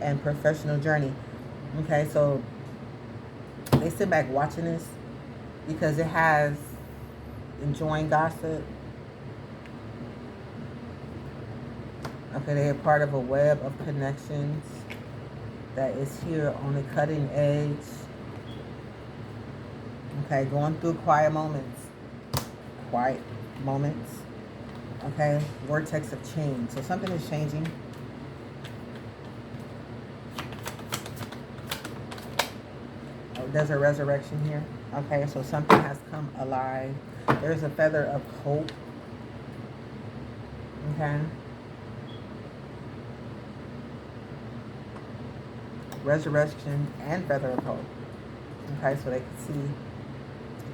and professional journey. Okay, so they sit back watching this because it has enjoying gossip. Okay, they are part of a web of connections that is here on the cutting edge. Okay, going through quiet moments. Quiet moments. Okay, vortex of change. So something is changing. Oh, there's a resurrection here. Okay, so something has come alive. There's a feather of hope. Okay. Resurrection and feather of hope. Okay, so they can see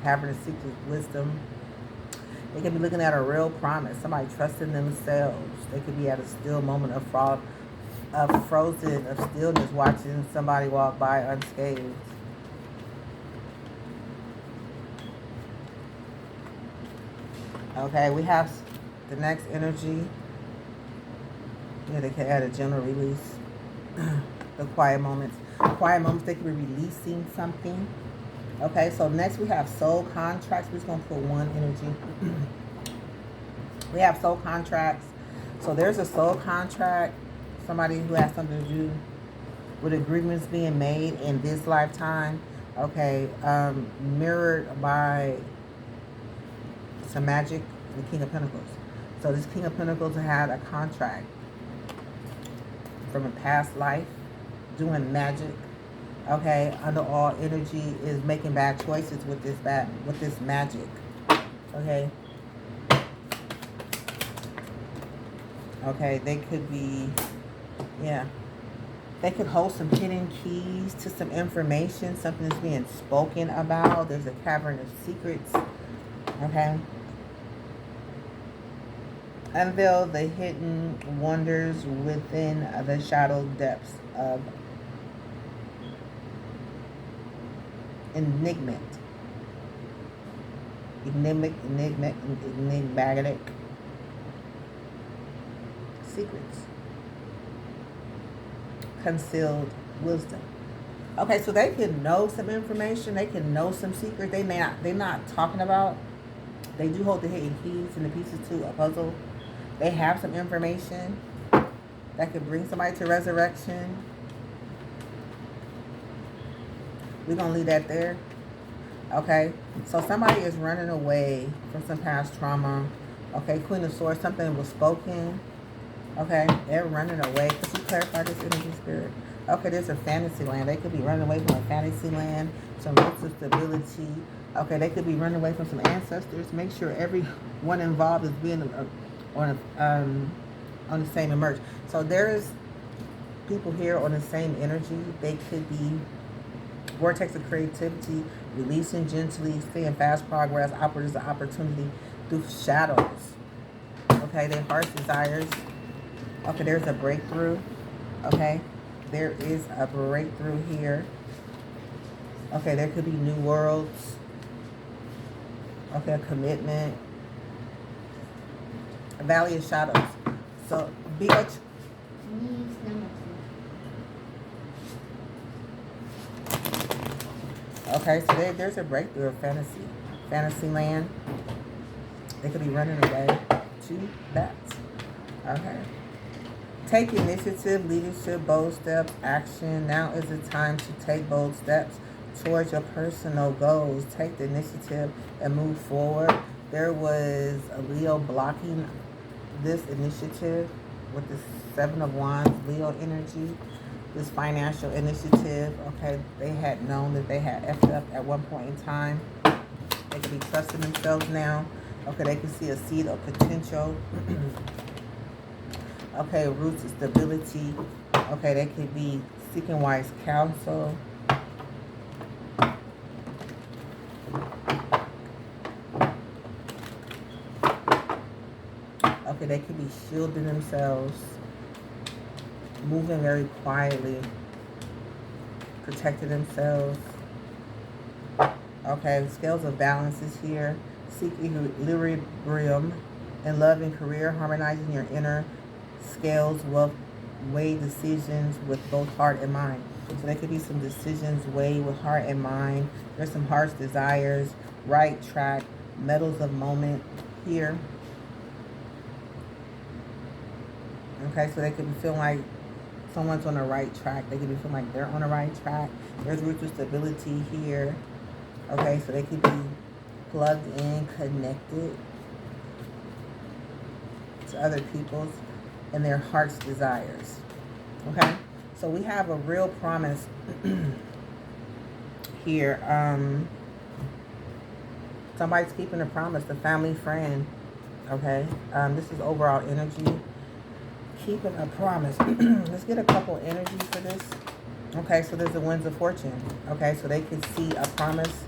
cavernous secret wisdom. They could be looking at a real promise. Somebody trusting themselves. They could be at a still moment of frozen of stillness, watching somebody walk by unscathed. Okay, we have the next energy. Yeah, they can add a general release. The quiet moments. Quiet moments, they could be releasing something. Okay, so next we have soul contracts. We're just going to put one energy. We have soul contracts. So there's a soul contract. Somebody who has something to do with agreements being made in this lifetime. Okay, mirrored by some magic, the King of Pentacles. So this King of Pentacles had a contract from a past life, doing magic. Okay, under all energy is making bad choices with this magic. Okay. Okay, they could be, yeah. They could hold some hidden keys to some information. Something is being spoken about. There's a cavern of secrets. Okay. Unveil the hidden wonders within the shadow depths of enigmatic secrets. Concealed wisdom. Okay, so they can know some information. They can know some secret. They're not talking about. They do hold the hidden keys and the pieces to a puzzle. They have some information that could bring somebody to resurrection. We're going to leave that there. Okay. So somebody is running away from some past trauma. Okay. Queen of Swords. Something was spoken. Okay. They're running away. Could you clarify this energy, spirit? Okay. There's a fantasy land. They could be running away from a fantasy land. Some roots of stability. Okay. They could be running away from some ancestors. Make sure everyone involved is being on the same emerge. So there's people here on the same energy. They could be vortex of creativity, releasing gently, seeing fast progress, opportunities of opportunity through shadows. Okay, their heart's desires. Okay, there's a breakthrough. Okay, there is a breakthrough here. Okay, there could be new worlds. Okay, a commitment. A valley of shadows. So be at. Okay, so there's a breakthrough of fantasy land. They could be running away to that. Okay. Take initiative, leadership, bold steps, action. Now is the time to take bold steps towards your personal goals. Take the initiative and move forward. There was a Leo blocking this initiative with the Seven of Wands, Leo energy. This financial initiative, okay, they had known that they had effed up at one point in time. They could be trusting themselves now. Okay, they can see a seed of potential. Okay, roots of stability. Okay, they could be seeking wise counsel. Okay, they could be shielding themselves. Moving very quietly, protecting themselves. Okay, scales of balance is here. Seek equilibrium in love and career, harmonizing your inner scales, weigh decisions with both heart and mind. So there could be some decisions weighed with heart and mind. There's some heart's desires, right track, Medals of moment here. Okay, so they could be feeling like someone's on the right track. They could be feeling like they're on the right track. There's roots of stability here. Okay, so they could be plugged in, connected to other people's and their heart's desires. Okay, so we have a real promise here. Somebody's keeping a promise, a family friend. Okay, this is overall energy. Keeping a promise. Let's get a couple energies for this. Okay, so there's the winds of fortune. Okay, so they can see a promise.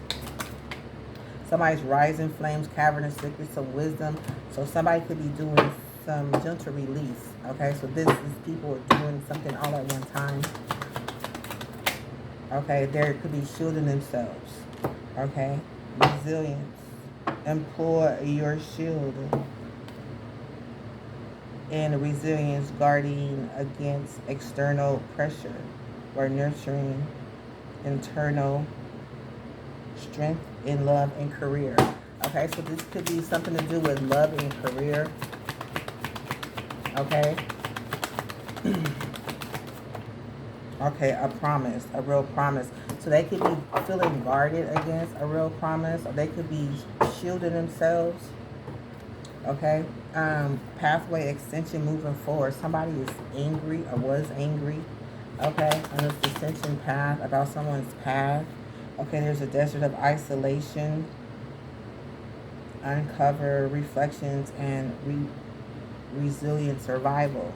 Somebody's rising flames, cavernous secrets, some wisdom. So somebody could be doing some gentle release. Okay, so this is people doing something all at one time. Okay, there could be shielding themselves. Okay, resilience. Employ your shield. And resilience, guarding against external pressure or nurturing internal strength in love and career. Okay, so this could be something to do with love and career. Okay. Okay, a promise, a real promise. So they could be feeling guarded against a real promise, or they could be shielding themselves. Okay, pathway extension moving forward. Somebody is angry or was angry. Okay, on this ascension path, about someone's path. Okay, there's a desert of isolation. Uncover reflections and resilient survival.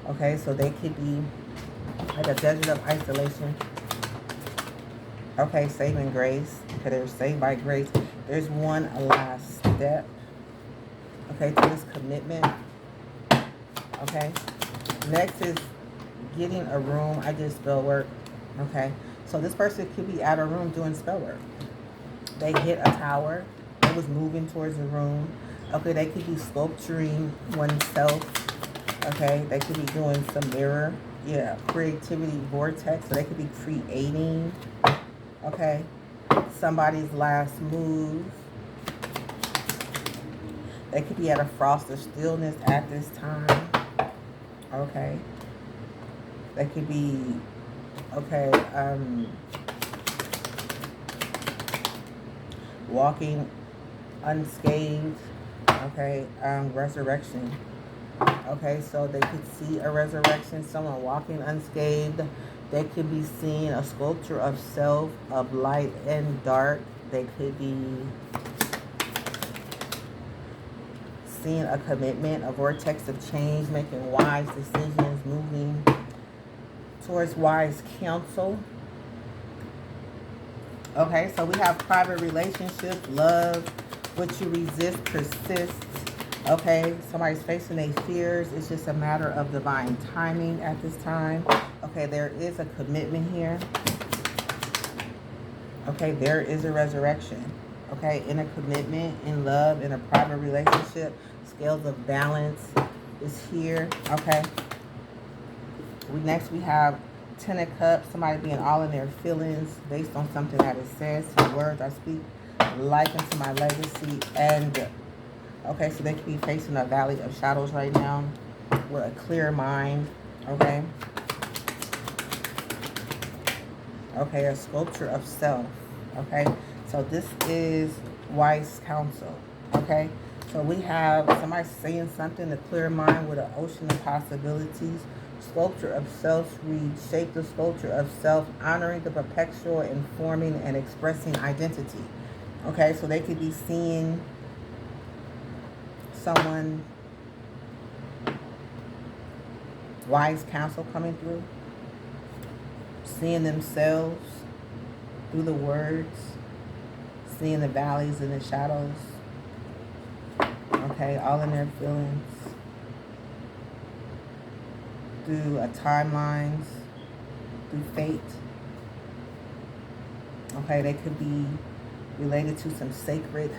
Okay, so they could be like a desert of isolation. Okay, saving grace. Okay, they're saved by grace. There's one last step. Okay, to this commitment. Okay, next is getting a room. I did spell work. Okay, so this person could be at a room doing spell work. They hit a tower. They was moving towards a room. Okay, they could be sculpturing oneself. Okay, they could be doing some mirror. Yeah, creativity vortex. So they could be creating. Okay, somebody's last move. They could be at a frost of stillness at this time. Okay. They could be, okay, walking unscathed. Okay, resurrection. Okay, so they could see a resurrection, someone walking unscathed. They could be seeing a sculpture of self, of light and dark. They could be seeing a commitment, a vortex of change, making wise decisions, moving towards wise counsel. Okay, so we have private relationships, love, what you resist persists. Okay, somebody's facing their fears. It's just a matter of divine timing at this time. Okay, there is a commitment here. Okay, there is a resurrection. Okay, in a commitment, in love, in a private relationship. Scales of balance is here. Okay. Next we have Ten of Cups. Somebody being all in their feelings based on something that it says. The words I speak life into my legacy. And okay, so they could be facing a valley of shadows right now with a clear mind. Okay. Okay, a sculpture of self. Okay, so this is wise counsel. Okay, so we have somebody saying something, a clear mind with an ocean of possibilities. Sculpture of self, reshape the sculpture of self, honoring the perpetual, informing and expressing identity. Okay, so they could be seeing someone, wise counsel coming through, seeing themselves through the words, seeing the valleys and the shadows. Okay, all in their feelings. Through timelines, through fate. Okay, they could be related to some sacred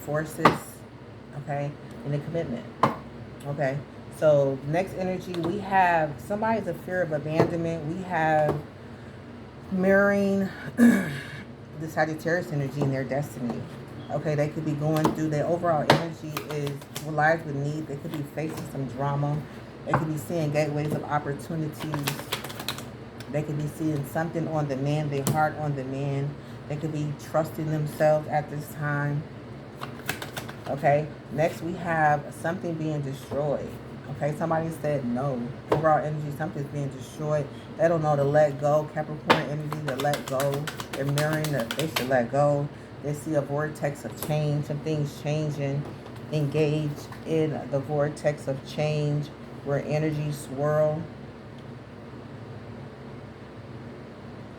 forces. Okay, and a commitment. Okay, so next energy, we have somebody's a fear of abandonment. We have mirroring the Sagittarius energy in their destiny. Okay, they could be going through, their overall energy is what lives would need. They could be facing some drama. They could be seeing gateways of opportunities. They could be seeing something on the man, their heart on the man. They could be trusting themselves at this time. Okay, next we have something being destroyed. Okay, somebody said no. Overall energy, something's being destroyed. They don't know to let go. Capricorn energy, to let go. They're mirroring that they should let go. They see a vortex of change, some things changing. Engage in the vortex of change where energies swirl.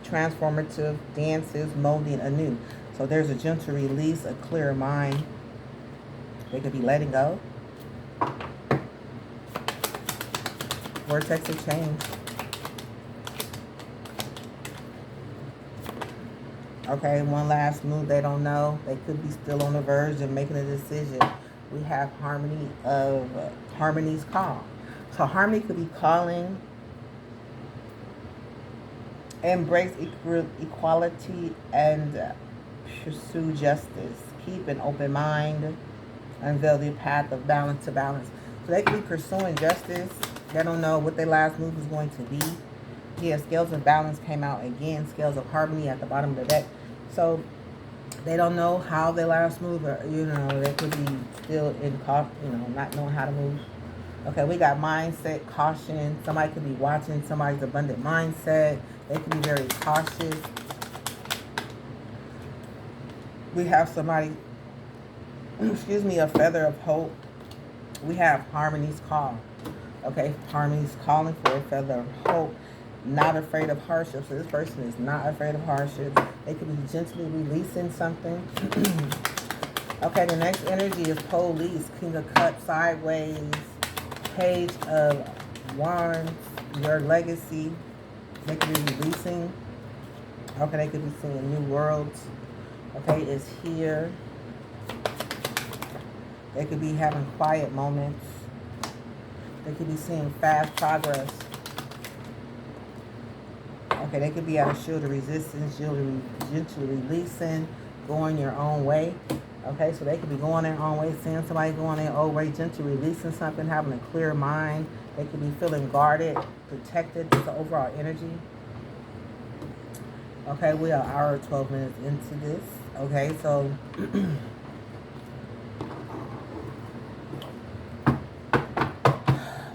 Transformative dances, molding anew. So there's a gentle release, a clear mind. They could be letting go. Vortex of change. Okay, one last move they don't know. They could be still on the verge of making a decision. We have harmony of harmony's call. So harmony could be calling. Embrace equality and pursue justice. Keep an open mind. Unveil the path of balance to balance. So they could be pursuing justice. They don't know what their last move is going to be. Yeah, scales of balance came out again. Scales of harmony at the bottom of the deck. So they don't know how their last move, or, they could be still in, not knowing how to move. Okay, we got mindset, caution. Somebody could be watching somebody's abundant mindset. They could be very cautious. We have somebody, a feather of hope. We have harmony's call. Okay, harmony's calling for a feather of hope. Not afraid of hardship. So this person is not afraid of hardship. They could be gently releasing something. Okay, the next energy is police. King of Cups, sideways. Page of Wands, your legacy. They could be releasing. Okay, they could be seeing new worlds. Okay, is here. They could be having quiet moments. They could be seeing fast progress. Okay, they could be at a shield of resistance, gently releasing, going your own way. Okay, so they could be going their own way, seeing somebody going their own way, gently releasing something, having a clear mind. They could be feeling guarded, protected. It's the overall energy. Okay, we are an hour 12 minutes into this. Okay, so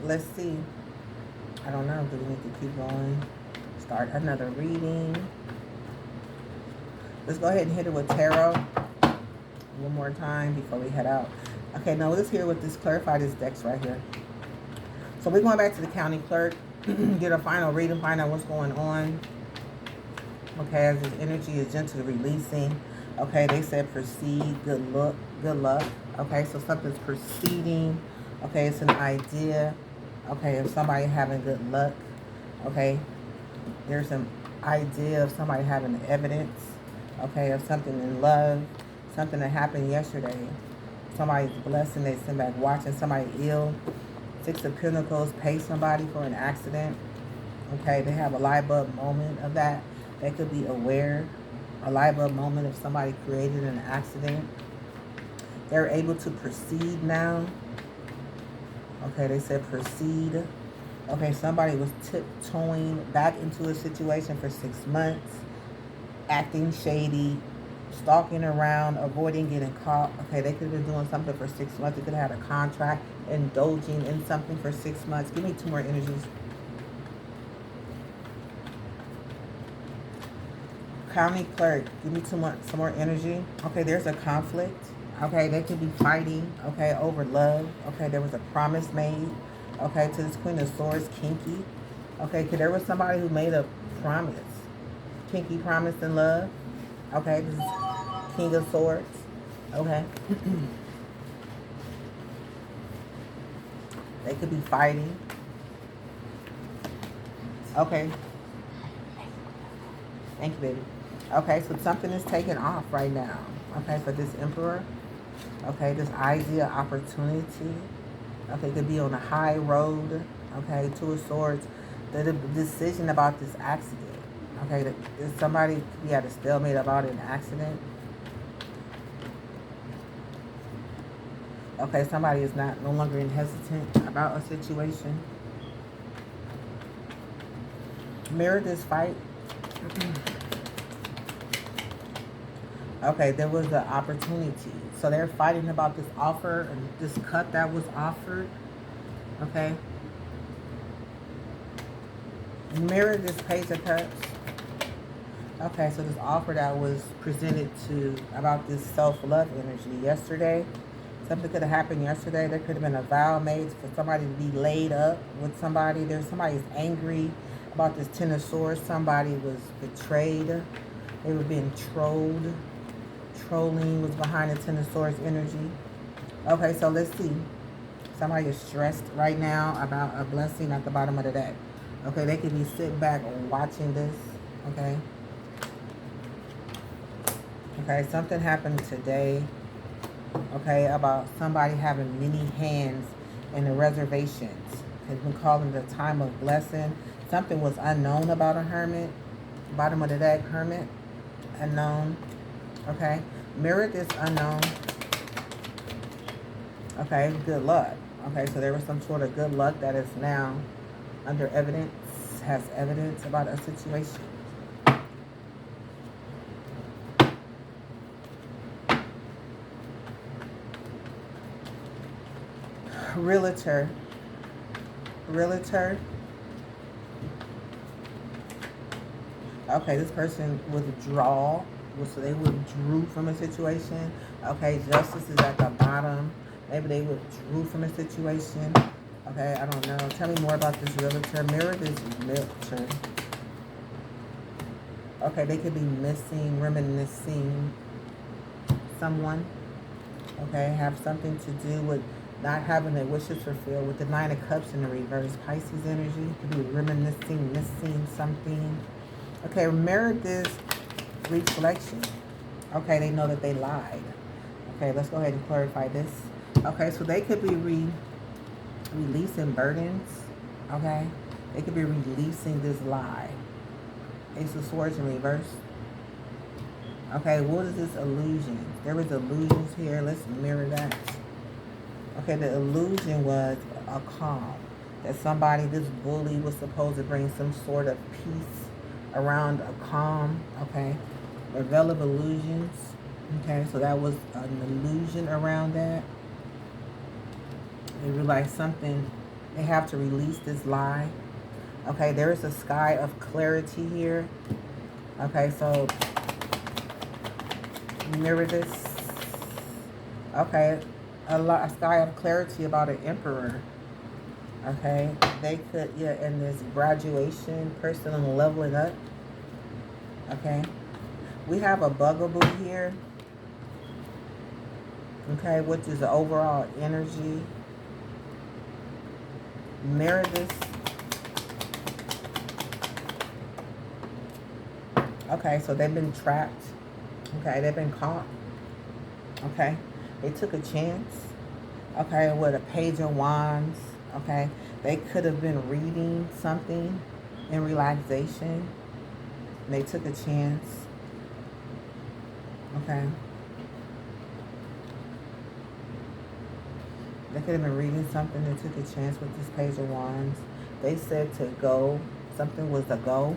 let's see. I don't know. Do we need to keep going? Start another reading. Let's go ahead and hit it with tarot one more time before we head out. Okay, now let's hear what this clarify this decks right here. So we're going back to the county clerk, get a final reading, find out what's going on. Okay, as this energy is gently releasing. Okay, they said proceed, good luck. Okay, so something's proceeding. Okay, it's an idea. Okay, of somebody having good luck. Okay, there's an idea of somebody having evidence. Okay, of something in love. Something that happened yesterday. Somebody's blessing, they send back watching somebody ill. 6 of Pentacles, pay somebody for an accident. Okay, they have a light bulb moment of that. They could be aware. A light bulb moment of somebody created an accident. They're able to proceed now. Okay, they said proceed. Okay, somebody was tiptoeing back into a situation for 6 months. Acting shady. Stalking around, avoiding getting caught. Okay, they could have been doing something for 6 months. They could have had a contract, indulging in something for 6 months. Give me 2 more energies. County clerk, give me some more energy. Okay, there's a conflict. Okay, they could be fighting, okay, over love. Okay, there was a promise made. Okay, to this Queen of Swords, kinky. Okay, because there was somebody who made a promise. Kinky promise in love. Okay, this is King of Swords. Okay. They could be fighting. Okay. Thank you, baby. Okay, so something is taking off right now. Okay, for this Emperor. Okay, this idea, opportunity. Okay, could be on a high road. Okay, 2 of Swords. The decision about this accident. Okay, there's somebody, we had a stalemate about an accident. Okay, somebody is no longer hesitant about a situation. Mirror this fight. Okay, there was an opportunity. So they're fighting about this offer and this cut that was offered. Okay. Mirror this page of cups. Okay, so this offer that was presented to about this self-love energy yesterday. Something could have happened yesterday. There could have been a vow made for somebody to be laid up with somebody. Somebody's angry about this Ten of Swords. Somebody was betrayed. They were being trolled. Trolling was behind the Ten of Swords energy. Okay, so let's see. Somebody is stressed right now about a blessing at the bottom of the deck. Okay, they could be sitting back watching this. Okay. Okay, something happened today. Okay, about somebody having many hands in the reservations. Has been calling the time of blessing. Something was unknown about a hermit. Bottom of the deck, hermit. Unknown. Okay. Mirror this unknown. Okay, good luck. Okay, so there was some sort of good luck that is now under evidence, has evidence about a situation. Realtor. Okay, this person withdrawal. So they withdrew from a situation. Okay, justice is at the bottom. Maybe they withdrew from a situation. Okay, I don't know. Tell me more about this realtor. Mirror this realtor. Okay, they could be missing, reminiscing someone. Okay, have something to do with not having their wishes fulfilled. With the Nine of Cups in the reverse, Pisces energy. Could be reminiscing, missing something. Okay, mirror this reflection. Okay, they know that they lied. Okay, let's go ahead and clarify this. Okay, so they could be releasing burdens. Okay, they could be releasing this lie. Ace of Swords in reverse. Okay, what is this illusion? There was illusions here. Let's mirror that. Okay, the illusion was a calm. That somebody, this bully, was supposed to bring some sort of peace around a calm. Okay, a veil of illusions. Okay, so that was an illusion around that. They realize something. They have to release this lie. Okay, there is a sky of clarity here. Okay, so mirror this. Okay, a sky of clarity about an emperor. Okay, they could, yeah, in this graduation, personal leveling up. Okay, we have a bugaboo here. Okay, which is the overall energy. Mirror this. Okay, so they've been trapped. Okay, they've been caught. Okay, they took a chance. Okay, with a Page of Wands. Okay, they could have been reading something in relaxation. They took a chance. Okay. They could have been reading something and took a chance with this Page of Wands. They said to go. Something was a go.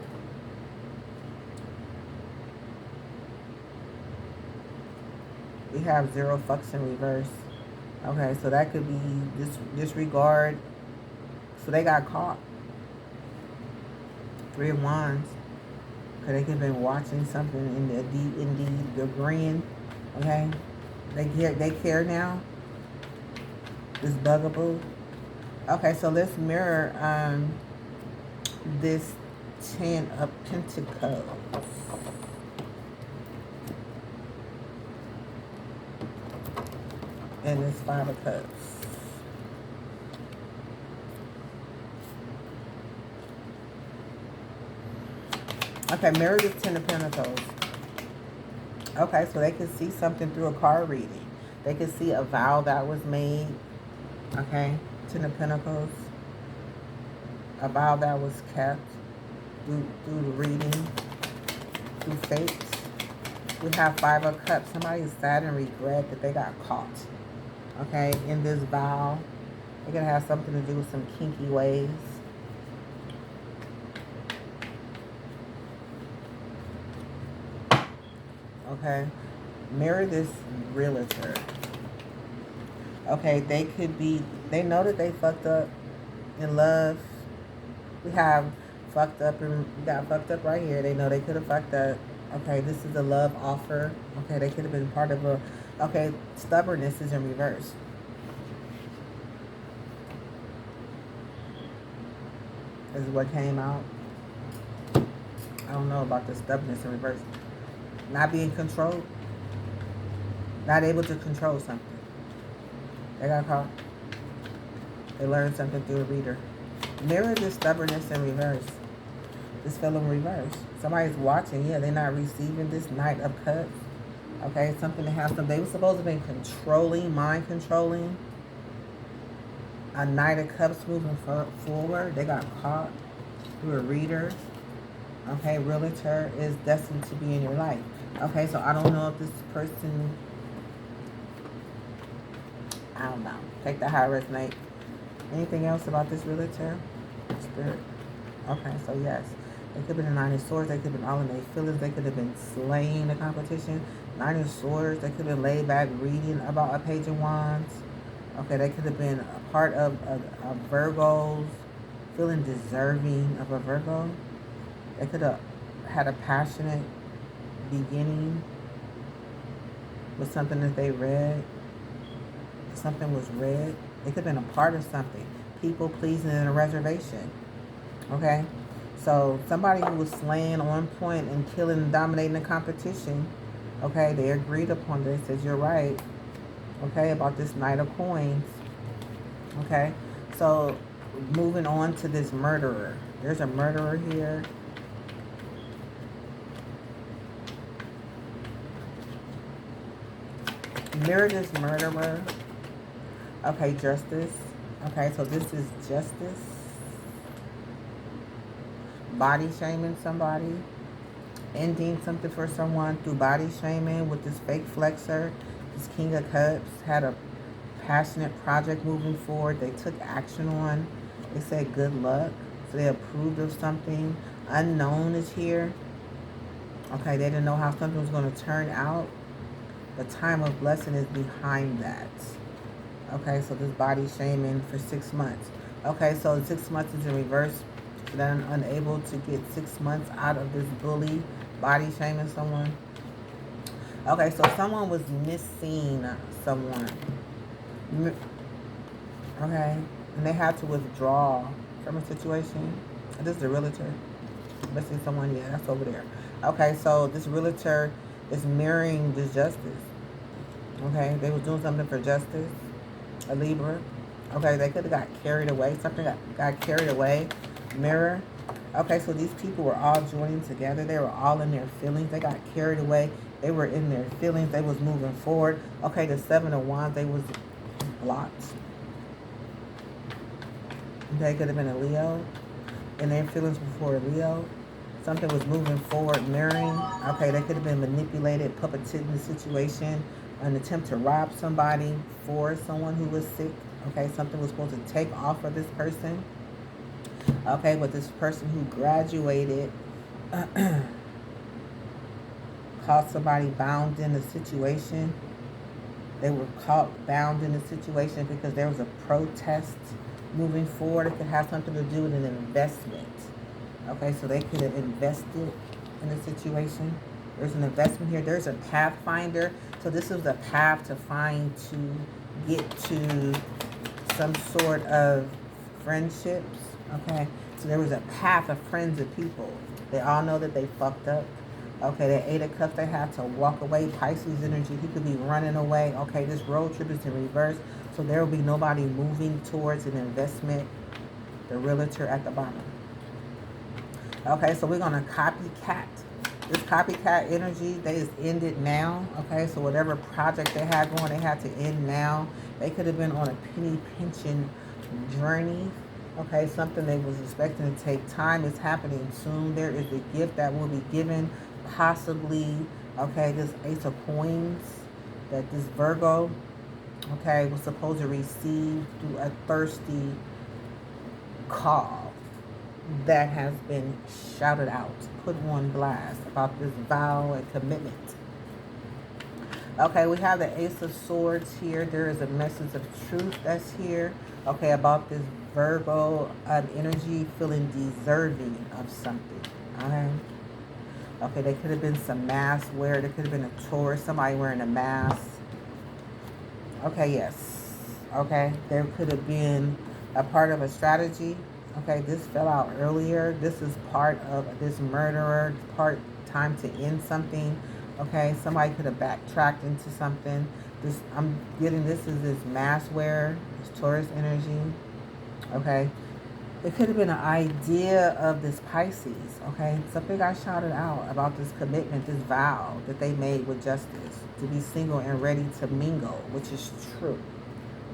We have 0 fucks in reverse. Okay, so that could be disregard. So they got caught. 3 of Wands. Because they could have been watching something in the deep, indeed, agreeing. Okay? They care now. This bugaboo. Okay, so let's mirror this 10 of Pentacles. And this 5 of Cups. Okay, mirror this 10 of Pentacles. Okay, so they can see something through a card reading. They can see a vow that was made. Okay, 10 of Pentacles. A vow that was kept through the reading. through fate. We have 5 of Cups. Somebody is sad and regret that they got caught, okay, in this vow. It could have something to do with some kinky ways. Okay. Marry this realtor. Okay, they could be, they know that they fucked up in love. We have fucked up, and we got fucked up right here. They know they could have fucked up. Okay, this is a love offer. Okay, they could have been part of a, okay, stubbornness is in reverse. This is what came out. I don't know about the stubbornness in reverse. Not being controlled. Not able to control something. They got caught. They learned something through a reader. Mirror this stubbornness in reverse. This fell in reverse. Somebody's watching. Yeah, they're not receiving this Knight of Cups. Okay, something that has them. They were supposed to have been controlling, mind controlling. A Knight of Cups moving forward. They got caught through a reader. Okay, realtor is destined to be in your life. Okay, so I don't know if this person, I don't know. Take the high resonate. Anything else about this realtor? Spirit. Okay, so yes. They could have been a 9 of Swords. They could have been all in their feelings. They could have been slaying the competition. 9 of Swords. They could have been laid back reading about a Page of Wands. Okay, they could have been a part of Virgos, feeling deserving of a Virgo. They could have had a passionate beginning with something that they read. Something was read. It could have been a part of something. People pleasing in a reservation. Okay? So somebody who was slaying on point and killing and dominating the competition. Okay? They agreed upon this. Says you're right. Okay? About this Knight of Coins. Okay? So moving on to this murderer. There's a murderer here. Mirror this murderer. Okay, justice. Okay, so this is justice. Body shaming somebody. Ending something for someone through body shaming with this fake flexor. This King of Cups had a passionate project moving forward. They took action on. They said good luck. So they approved of something. Unknown is here. Okay, they didn't know how something was going to turn out. The time of blessing is behind that. Okay, so this body shaming for 6 months. Okay, so 6 months is in reverse. So then I'm unable to get 6 months out of this bully body shaming someone. Okay, so someone was missing someone. Okay, and they had to withdraw from a situation. This is a realtor. Missing someone, yeah, that's over there. Okay, so this realtor is mirroring this justice. Okay, they was doing something for justice. A Libra. Okay, they could have got carried away. Something got carried away. Mirror. Okay, so these people were all joining together. They were all in their feelings. They got carried away. They were in their feelings. They was moving forward. Okay, the 7 of Wands, they was blocked. They could have been a Leo. In their feelings before a Leo. Something was moving forward, mirroring. Okay, they could have been manipulated, puppeted in the situation. An attempt to rob somebody for someone who was sick. Okay, something was supposed to take off of this person. Okay, but this person who graduated caught somebody bound in a situation. They were caught bound in a situation because there was a protest moving forward. It could have something to do with an investment. Okay, so they could have invested in a situation. There's an investment here. There's a pathfinder. So this is a path to find to get to some sort of friendships. Okay, so there was a path of friends and people. They all know that they fucked up. Okay, the 8 of Cups, they had to walk away. Pisces energy, he could be running away. Okay, this road trip is in reverse. So there will be nobody moving towards an investment. The realtor at the bottom. Okay, so we're going to copycat. This copycat energy, they is ended now. Okay, so whatever project they had going, they had to end now. They could have been on a penny pinching journey. Okay, something they was expecting to take time is happening soon. There is a gift that will be given possibly, okay, this Ace of Coins that this Virgo, okay, was supposed to receive through a thirsty call that has been shouted out, put on blast about this vow and commitment. Okay, we have the Ace of Swords here. There is a message of truth that's here. Okay, about this Virgo energy feeling deserving of something. Okay. Okay, there could have been some mask wear. There could have been a tourist, somebody wearing a mask. Okay, yes. Okay, there could have been a part of a strategy. Okay, this fell out earlier. This is part of this murderer, part time to end something. Okay, somebody could have backtracked into something. This, I'm getting this is this mask wear, this Taurus energy. Okay, it could have been an idea of this Pisces. Okay, something got shouted out about this commitment, this vow that they made with justice to be single and ready to mingle, which is true.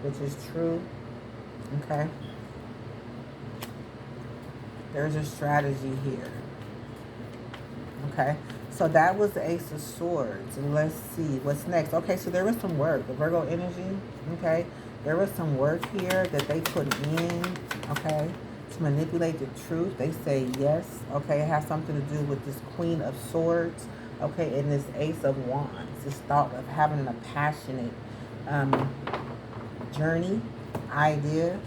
Which is true. Okay. There's a strategy here. Okay. So that was the Ace of Swords. And let's see what's next. Okay, so there was some work. The Virgo energy. Okay. There was some work here that they put in. Okay. To manipulate the truth. They say yes. Okay. It has something to do with this Queen of Swords. Okay. And this Ace of Wands. This thought of having a passionate journey, idea.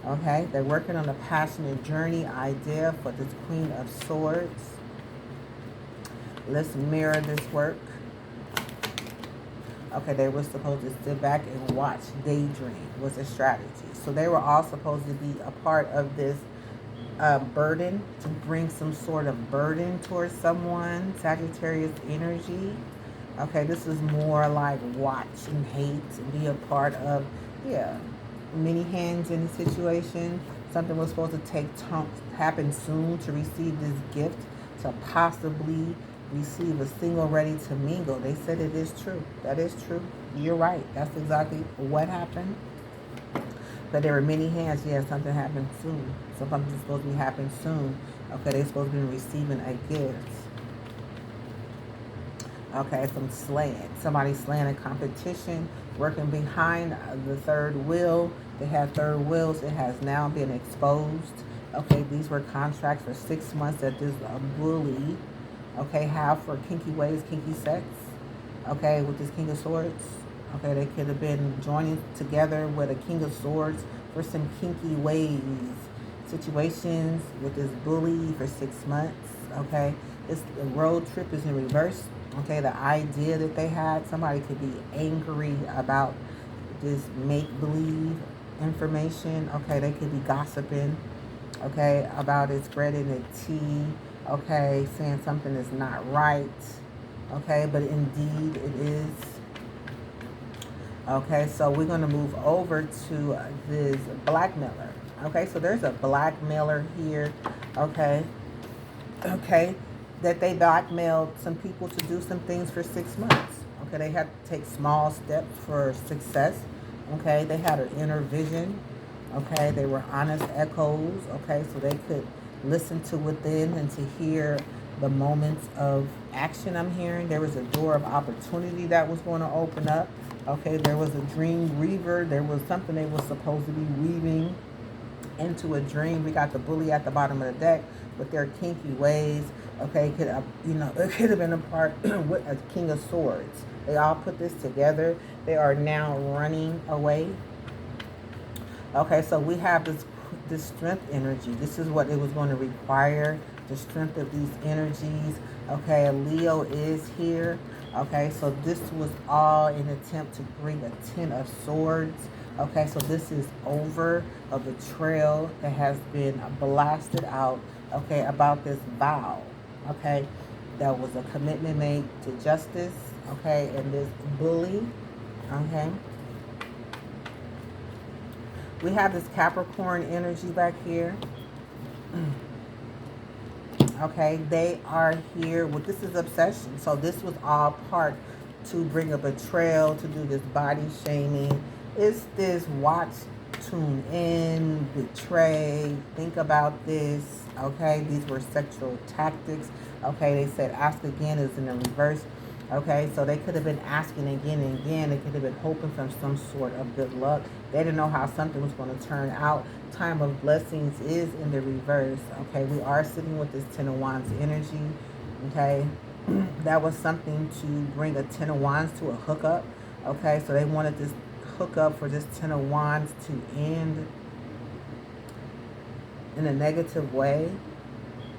Okay, they're working on a passionate journey idea for this Queen of Swords. Let's mirror this work. Okay, they were supposed to sit back and watch, daydream was a strategy. So they were all supposed to be a part of this burden, to bring some sort of burden towards someone, Sagittarius energy. Okay, this is more like watch and hate and be a part of, yeah, many hands in the situation. Something was supposed to happen soon to receive this gift, to possibly receive a single ready to mingle. They said it is true. That is true. You're right. That's exactly what happened. But there were many hands. Yeah, something happened soon. Something's supposed to be happening soon. Okay, they're supposed to be receiving a gift. Okay, some slaying. Somebody slaying a competition, working behind the third wheel. They had third wheels. It has now been exposed. Okay, these were contracts for 6 months that this bully, okay, have for kinky ways, kinky sex. Okay, with this King of Swords. Okay, they could have been joining together with a King of Swords for some kinky ways situations with this bully for 6 months. Okay, the road trip is in reverse. Okay, the idea that they had, somebody could be angry about this make-believe information. Okay, they could be gossiping, okay, about it, spreading the tea, okay, saying something is not right, okay, but indeed it is. Okay, so we're going to move over to this blackmailer. Okay, so there's a blackmailer here, okay, that they blackmailed some people to do some things for 6 months. Okay, they had to take small steps for success. Okay, they had an inner vision. Okay, they were honest echoes. Okay, so they could listen to within and to hear the moments of action I'm hearing. There was a door of opportunity that was going to open up. Okay, there was a dream weaver. There was something they were supposed to be weaving into a dream. We got the bully at the bottom of the deck with their kinky ways. Okay, it could have been a part with a King of Swords. They all put this together. They are now running away. Okay, so we have this strength energy. This is what it was going to require, the strength of these energies. Okay, Leo is here. Okay, so this was all an attempt to bring a 10 of Swords. Okay, so this is over of the trail that has been blasted out, okay, about this vow, okay, that was a commitment made to justice, okay, and this bully, okay. We have this Capricorn energy back here. Okay, they are here. Well, this is obsession. So this was all part to bring a betrayal, to do this body shaming. It's this watch, tune in, betray, think about this. Okay, these were sexual tactics. Okay, they said ask again is in the reverse. Okay, so they could have been asking again and again. They could have been hoping for some sort of good luck. They didn't know how something was going to turn out. Time of blessings is in the reverse. Okay, we are sitting with this Ten of Wands energy. Okay, that was something to bring a Ten of Wands to a hookup. Okay, so they wanted this hookup for this Ten of Wands to end in a negative way.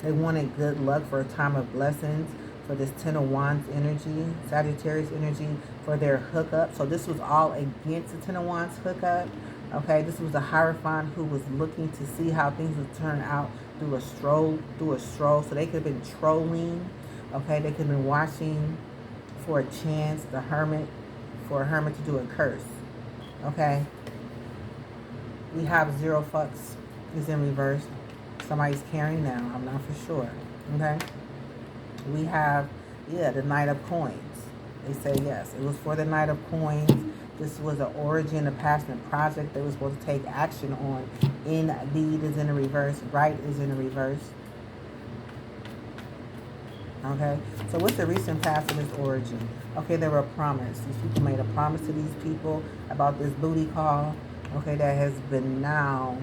They wanted good luck for a time of blessings for this Ten of Wands energy, Sagittarius energy for their hookup. So this was all against the Ten of Wands hookup. Okay, this was a Hierophant who was looking to see how things would turn out through a stroll. So they could have been trolling. Okay, they could have been watching for a chance, for a hermit to do a curse. Okay, we have 0 fucks is in reverse. Somebody's carrying now. I'm not for sure. Okay. We have, the Knight of Coins. They say yes. It was for the Knight of Coins. This was an origin, a passionate project they were supposed to take action on. Indeed is in the reverse. Right is in the reverse. Okay. So what's the recent past of this origin? Okay, there were a promise. These people made a promise to these people about this booty call. Okay, that has been now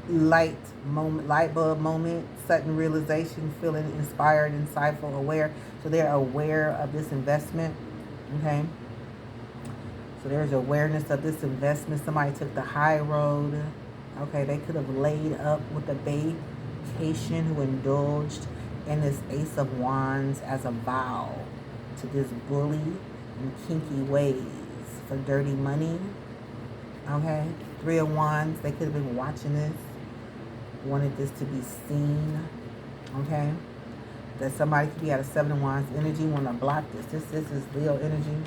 light bulb moment, sudden realization, feeling inspired, insightful, aware. So they're aware of this investment. Okay, so there's awareness of this investment. Somebody took the high road. Okay, they could have laid up with a vacation who indulged in this Ace of Wands as a vow to this bully in kinky ways for dirty money. Okay, 3 of Wands, they could have been watching this, wanted this to be seen. Okay, that somebody could be out of 7 of Wands energy, want to block this. This is Leo energy.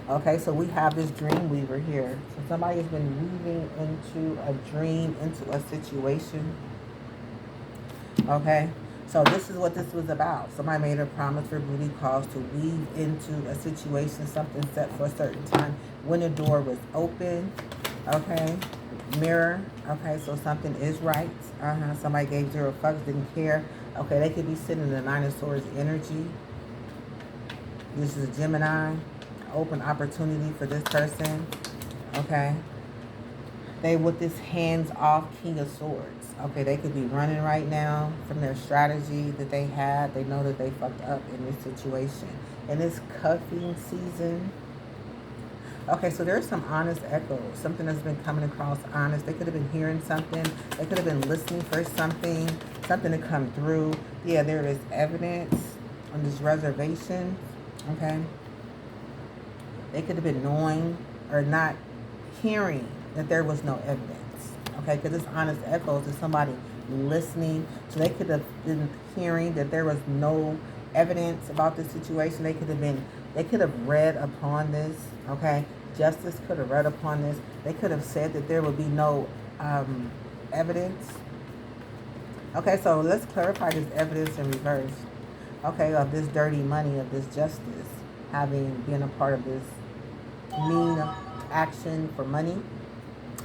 Okay, so we have this dream weaver here. So somebody has been weaving into a dream, into a situation. Okay, so this is what this was about. Somebody made a promise for booty calls to weave into a situation, something set for a certain time. When the door was open, okay, mirror, okay, so something is right. Somebody gave 0 fucks, didn't care. Okay, they could be sitting in the 9 of Swords energy. This is a Gemini. Open opportunity for this person. Okay, they with this hands-off King of Swords. Okay, they could be running right now from their strategy that they had. They know that they fucked up in this situation. In this cuffing season. Okay, so there's some honest echoes. Something that's been coming across honest. They could have been hearing something. They could have been listening for something to come through. Yeah, there is evidence on this reservation. Okay. They could have been knowing or not hearing that there was no evidence. Okay, because it's honest echoes is somebody listening. So they could have been hearing that there was no evidence about this situation. They could have read upon this. Okay, justice could have read upon this. They could have said that there would be no evidence. Okay, so let's clarify this evidence in reverse. Okay, of this dirty money, of this justice being a part of this mean action for money.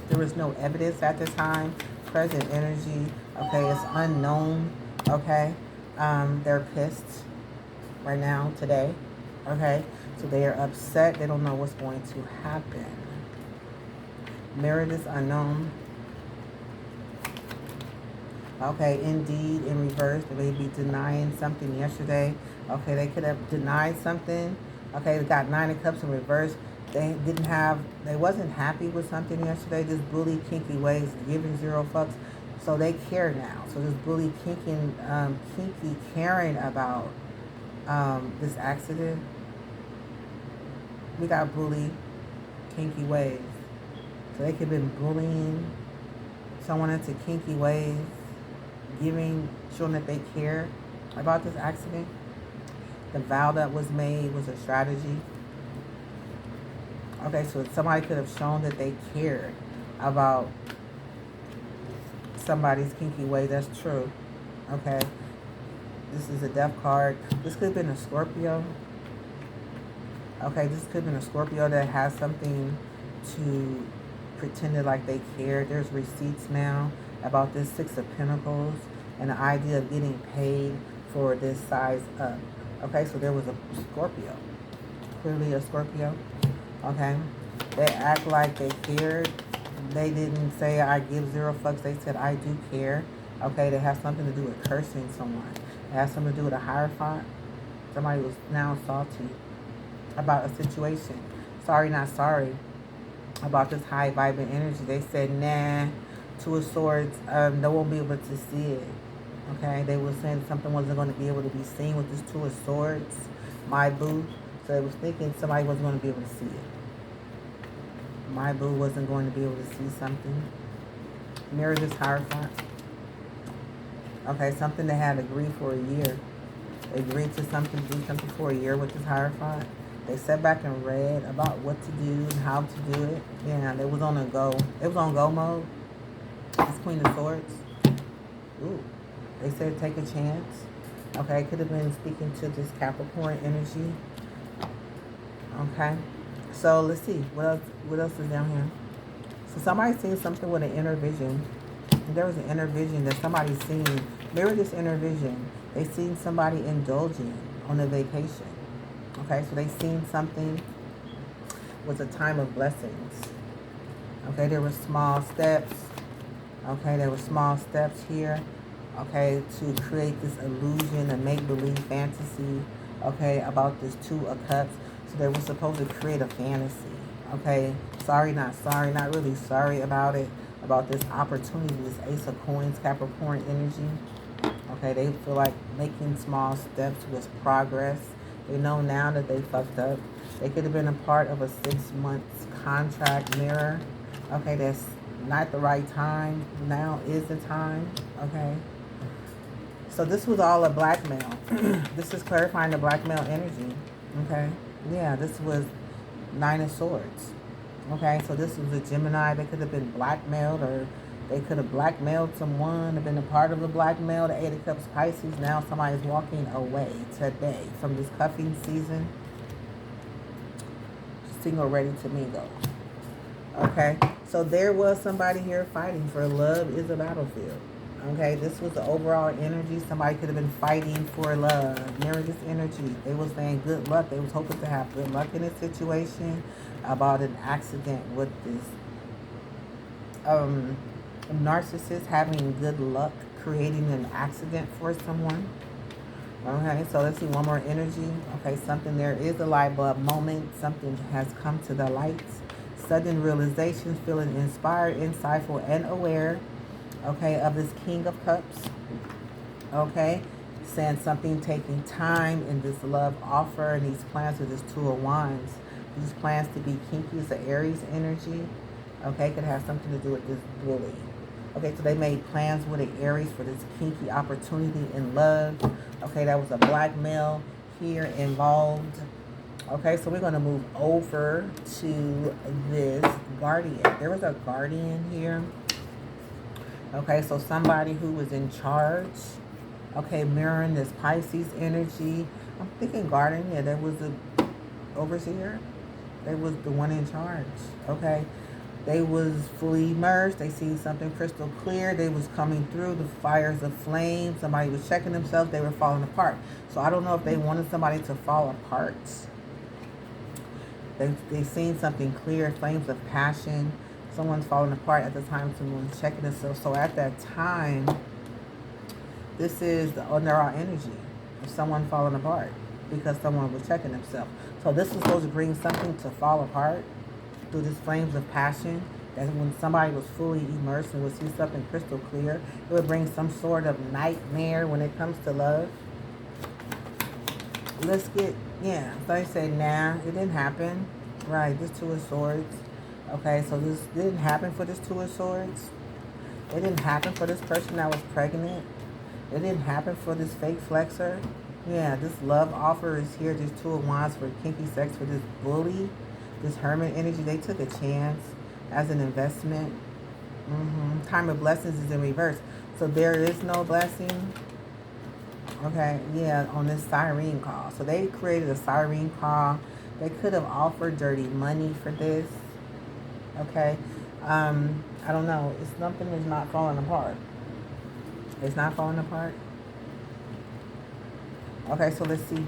There was no evidence at the time. Present energy, okay, it's unknown. Okay, they're pissed right now, today. Okay, so they are upset. They don't know what's going to happen. Mirror this unknown. Okay, indeed, in reverse, they may be denying something yesterday. Okay, they could have denied something. Okay, they got 9 of Cups in reverse. They wasn't happy with something yesterday. This bully, kinky ways, giving 0 fucks. So they care now. So this bully, kinky caring about this accident. We got bully, kinky ways. So they could have been bullying someone into kinky ways, showing that they care about this accident. The vow that was made was a strategy. Okay, so somebody could have shown that they cared about somebody's kinky way. That's true. Okay. This is a death card. This could have been a Scorpio. Okay, this could have been a Scorpio that has something to pretend like they cared. There's receipts now. about this Six of Pentacles and the idea of getting paid for this size up. Okay, so there was a Scorpio. Clearly a Scorpio. Okay. They act like they cared. They didn't say I give zero fucks. They said I do care. Okay, they have something to do with cursing someone. It has something to do with a Hierophant. Somebody was now salty about a situation. Sorry, not sorry. About this high vibrant energy. They said, nah, Two of Swords, they won't be able to see it. Okay, they were saying something wasn't going to be able to be seen with this Two of Swords. My boo. So they was thinking somebody wasn't going to be able to see it. My boo wasn't going to be able to see something. Mirror this Hierophant. Okay, something they had agreed for a year. They agreed to something, do something for a year with this Hierophant. They sat back and read about what to do and how to do it. Yeah, they was on a go. It was on go mode. It's Queen of Swords. Ooh. They said take a chance. Okay, could have been speaking to this Capricorn energy. Okay. So let's see. What else is down here? So somebody's seeing something with an inner vision. There was an inner vision that somebody's seen. Mirror this inner vision. They seen somebody indulging on a vacation. Okay, so they seen something was a time of blessings. Okay, there were small steps. Okay, there were small steps here. Okay, to create this illusion, a make-believe fantasy. Okay, about this Two of Cups. So they were supposed to create a fantasy. Okay, sorry, not really sorry about it. About this opportunity, this Ace of Coins, Capricorn energy. Okay, they feel like making small steps was progress. They know now that they fucked up. They could have been a part of a 6 months contract. Mirror. Okay, that's not the right time. Now is the time. Okay. So this was all a blackmail. This is clarifying the blackmail energy. Okay. Yeah, this was Nine of Swords. Okay, so this was a Gemini. They could have been blackmailed, or they could have blackmailed someone, have been a part of the blackmail. The Eight of Cups, Pisces. Now somebody's walking away today from this cuffing season. Single, ready to mingle. Okay, so there was somebody here fighting for love is a battlefield. Okay, this was the overall energy. Somebody could have been fighting for love. Mirror this energy. They was saying good luck. They was hoping to have good luck in this situation. About an accident with this narcissist having good luck creating an accident for someone. Okay, so let's see one more energy. Okay, something, there is a light bulb moment. Something has come to the light. Sudden realizations, feeling inspired, insightful, and aware. Okay, of this King of Cups. Okay, saying something taking time in this love offer and these plans with this Two of Wands. These plans to be kinky is the Aries energy. Okay, could have something to do with this bully. Okay, so they made plans with the Aries for this kinky opportunity in love. Okay, that was a blackmail here involved. Okay, so we're going to move over to this Guardian. There was a Guardian here. Okay, so somebody who was in charge. Okay, mirroring this Pisces energy. I'm thinking Guardian. Yeah, there was a overseer. They was the one in charge. Okay, they was fully immersed. They seen something crystal clear. They was coming through the fires of flame. Somebody was checking themselves. They were falling apart. So I don't know if they wanted somebody to fall apart. They seen something clear, flames of passion. Someone's falling apart at the time. Someone's checking themselves. So at that time, this is the underall energy of someone falling apart because someone was checking themselves. So this was supposed to bring something to fall apart through these flames of passion. That when somebody was fully immersed and would see something crystal clear, it would bring some sort of nightmare when it comes to love. Let's get, yeah. So they say, nah, it didn't happen. Right, this Two of Swords. Okay, so this didn't happen for this Two of Swords. It didn't happen for this person that was pregnant. It didn't happen for this fake flexer. Yeah, this love offer is here. This Two of Wands for kinky sex for this bully. This hermit energy, they took a chance as an investment. Time of blessings is in reverse. So there is no blessing. Okay, yeah, on this siren call. So they created a siren call. They could have offered dirty money for this. Okay. I don't know. It's something that's not falling apart. It's not falling apart. Okay, so let's see.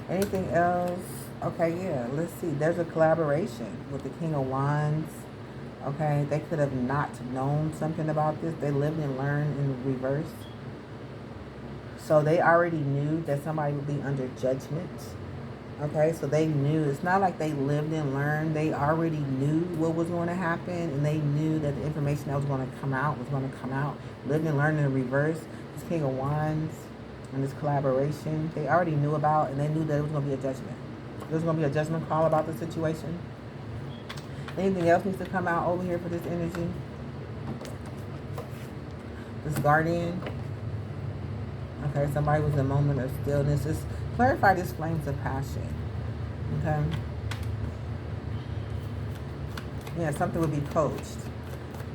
Anything else? Okay, yeah, let's see. There's a collaboration with the King of Wands. Okay, they could have not known something about this. They lived and learned in reverse. So they already knew that somebody would be under judgment. Okay, so they knew. It's not like they lived and learned. They already knew what was going to happen, and they knew that the information that was going to come out was going to come out. Lived and learned in reverse. This King of Wands and this collaboration, they already knew about, and they knew that it was going to be a judgment. There was going to be a judgment call about the situation. Anything else needs to come out over here for this energy? This guardian. Okay, somebody was in a moment of stillness. Just clarify this flames of passion. Okay. Yeah, something would be coached.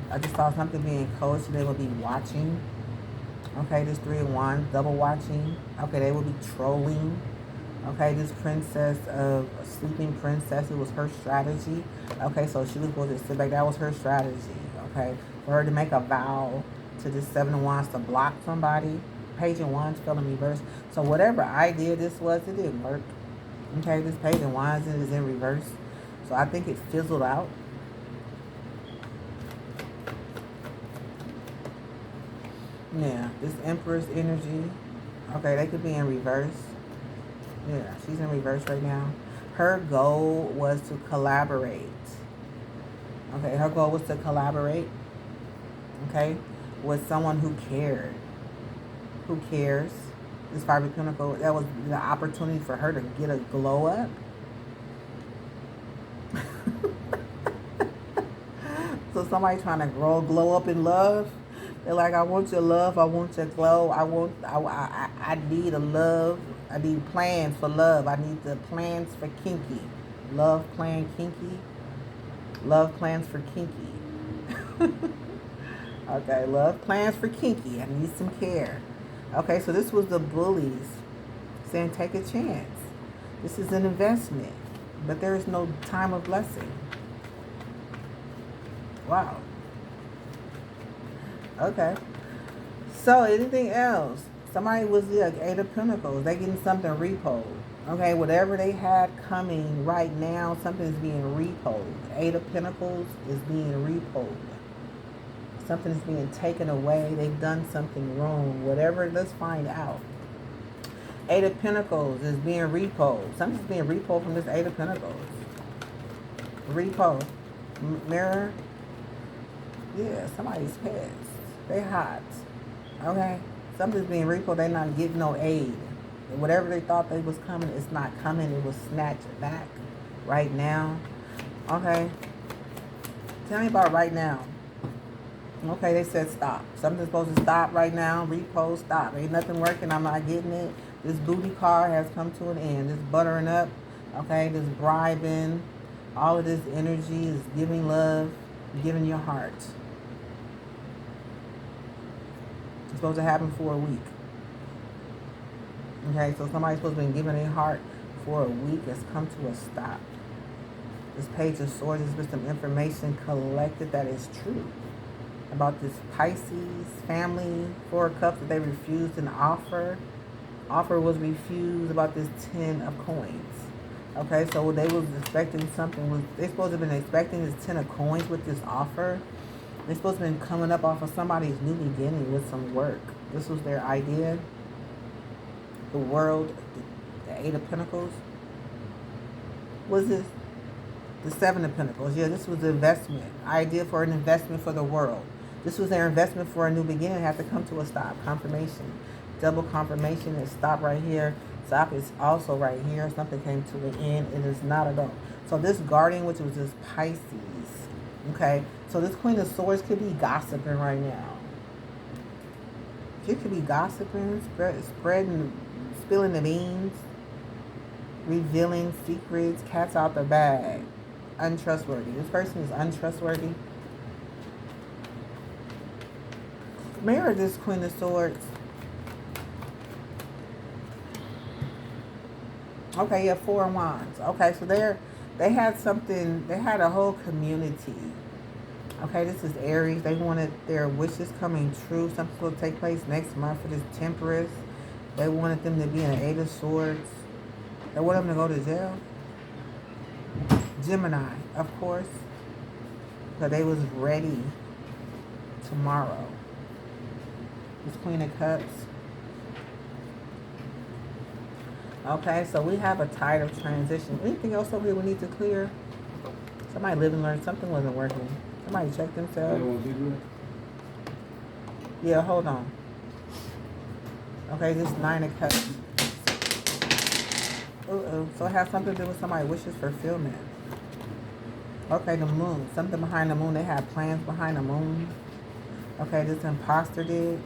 I just saw something being coached. They would be watching. Okay, this 3 of Wands, double watching. Okay, they would be trolling. Okay, this princess of sleeping princess, it was her strategy. Okay, so she was going to sit back. That was her strategy. Okay, for her to make a vow to this 7 of Wands to block somebody. Page of Wands fell in reverse. So whatever idea this was, it didn't work. Okay, this Page of Wands is in reverse. So I think it fizzled out. Yeah, this Empress energy. Okay, they could be in reverse. Yeah, she's in reverse right now. Her goal was to collaborate. Okay, her goal was to collaborate. Okay, with someone who cared. Who cares? This 5 of Pentacles, that was the opportunity for her to get a glow up. So somebody trying to glow up in love. They're like, I want your love, I want your glow, I need a love, I need plans for love, I need the plans for kinky. Love plan kinky. Love plans for kinky. Okay, love plans for kinky. I need some care. Okay, so this was the bullies saying take a chance. This is an investment, but there is no time of blessing. Wow. Okay. So anything else? Somebody was the 8 of Pentacles. They getting something repoed. Okay, whatever they had coming right now, something is being repoed. 8 of Pentacles is being repoed. Something is being taken away. They've done something wrong. Whatever, let's find out. 8 of Pentacles is being repoed. Something's being repoed from this 8 of Pentacles. Repo. Mirror. Yeah, somebody's pissed. They hot. Okay? Something's being repoed. They're not getting no aid. And whatever they thought they was coming, it's not coming. It was snatched back right now. Okay? Tell me about right now. Okay, they said stop. Something's supposed to stop right now. Repost, stop. Ain't nothing working. I'm not getting it. This booty call has come to an end. This buttering up. Okay, this bribing. All of this energy is giving love, giving your heart. It's supposed to happen for a week. Okay, so somebody's supposed to be giving their heart for a week. It's come to a stop. This Page of Swords has been some information collected that is true about this Pisces family, 4 of Cups that they refused an offer. Offer was refused about this 10 of Coins. Okay, so they was expecting something. They supposed to have been expecting this 10 of Coins with this offer. They supposed to have been coming up off of somebody's new beginning with some work. This was their idea. The world, the 8 of Pentacles. Was this? The 7 of Pentacles. Yeah, this was the investment. Idea for an investment for the world. This was their investment for a new beginning. It had to come to a stop. Confirmation. Double confirmation. It stopped right here. Stop is also right here. Something came to an end. It is not a go. So this guardian, which was this Pisces. Okay. So this Queen of Swords could be gossiping right now. She could be gossiping, spreading, spilling the beans, revealing secrets, cats out the bag. Untrustworthy. This person is untrustworthy. Mirror this Queen of Swords. Okay, yeah, 4 of Wands. Okay, so They had something, they had a whole community. Okay, this is Aries. They wanted their wishes coming true. Something will take place next month for this Temperance. They wanted them to be in an 8 of Swords. They wanted them to go to jail. Gemini, of course. But they was ready tomorrow. This Queen of Cups. Okay, so we have a tide of transition. Anything else over here we need to clear? Somebody live and learn. Something wasn't working. Somebody check themselves. Yeah, hold on. Okay, this 9 of Cups. So it has something to do with somebody's wishes fulfillment. Okay, the moon. Something behind the moon. They had plans behind the moon. Okay, this imposter did.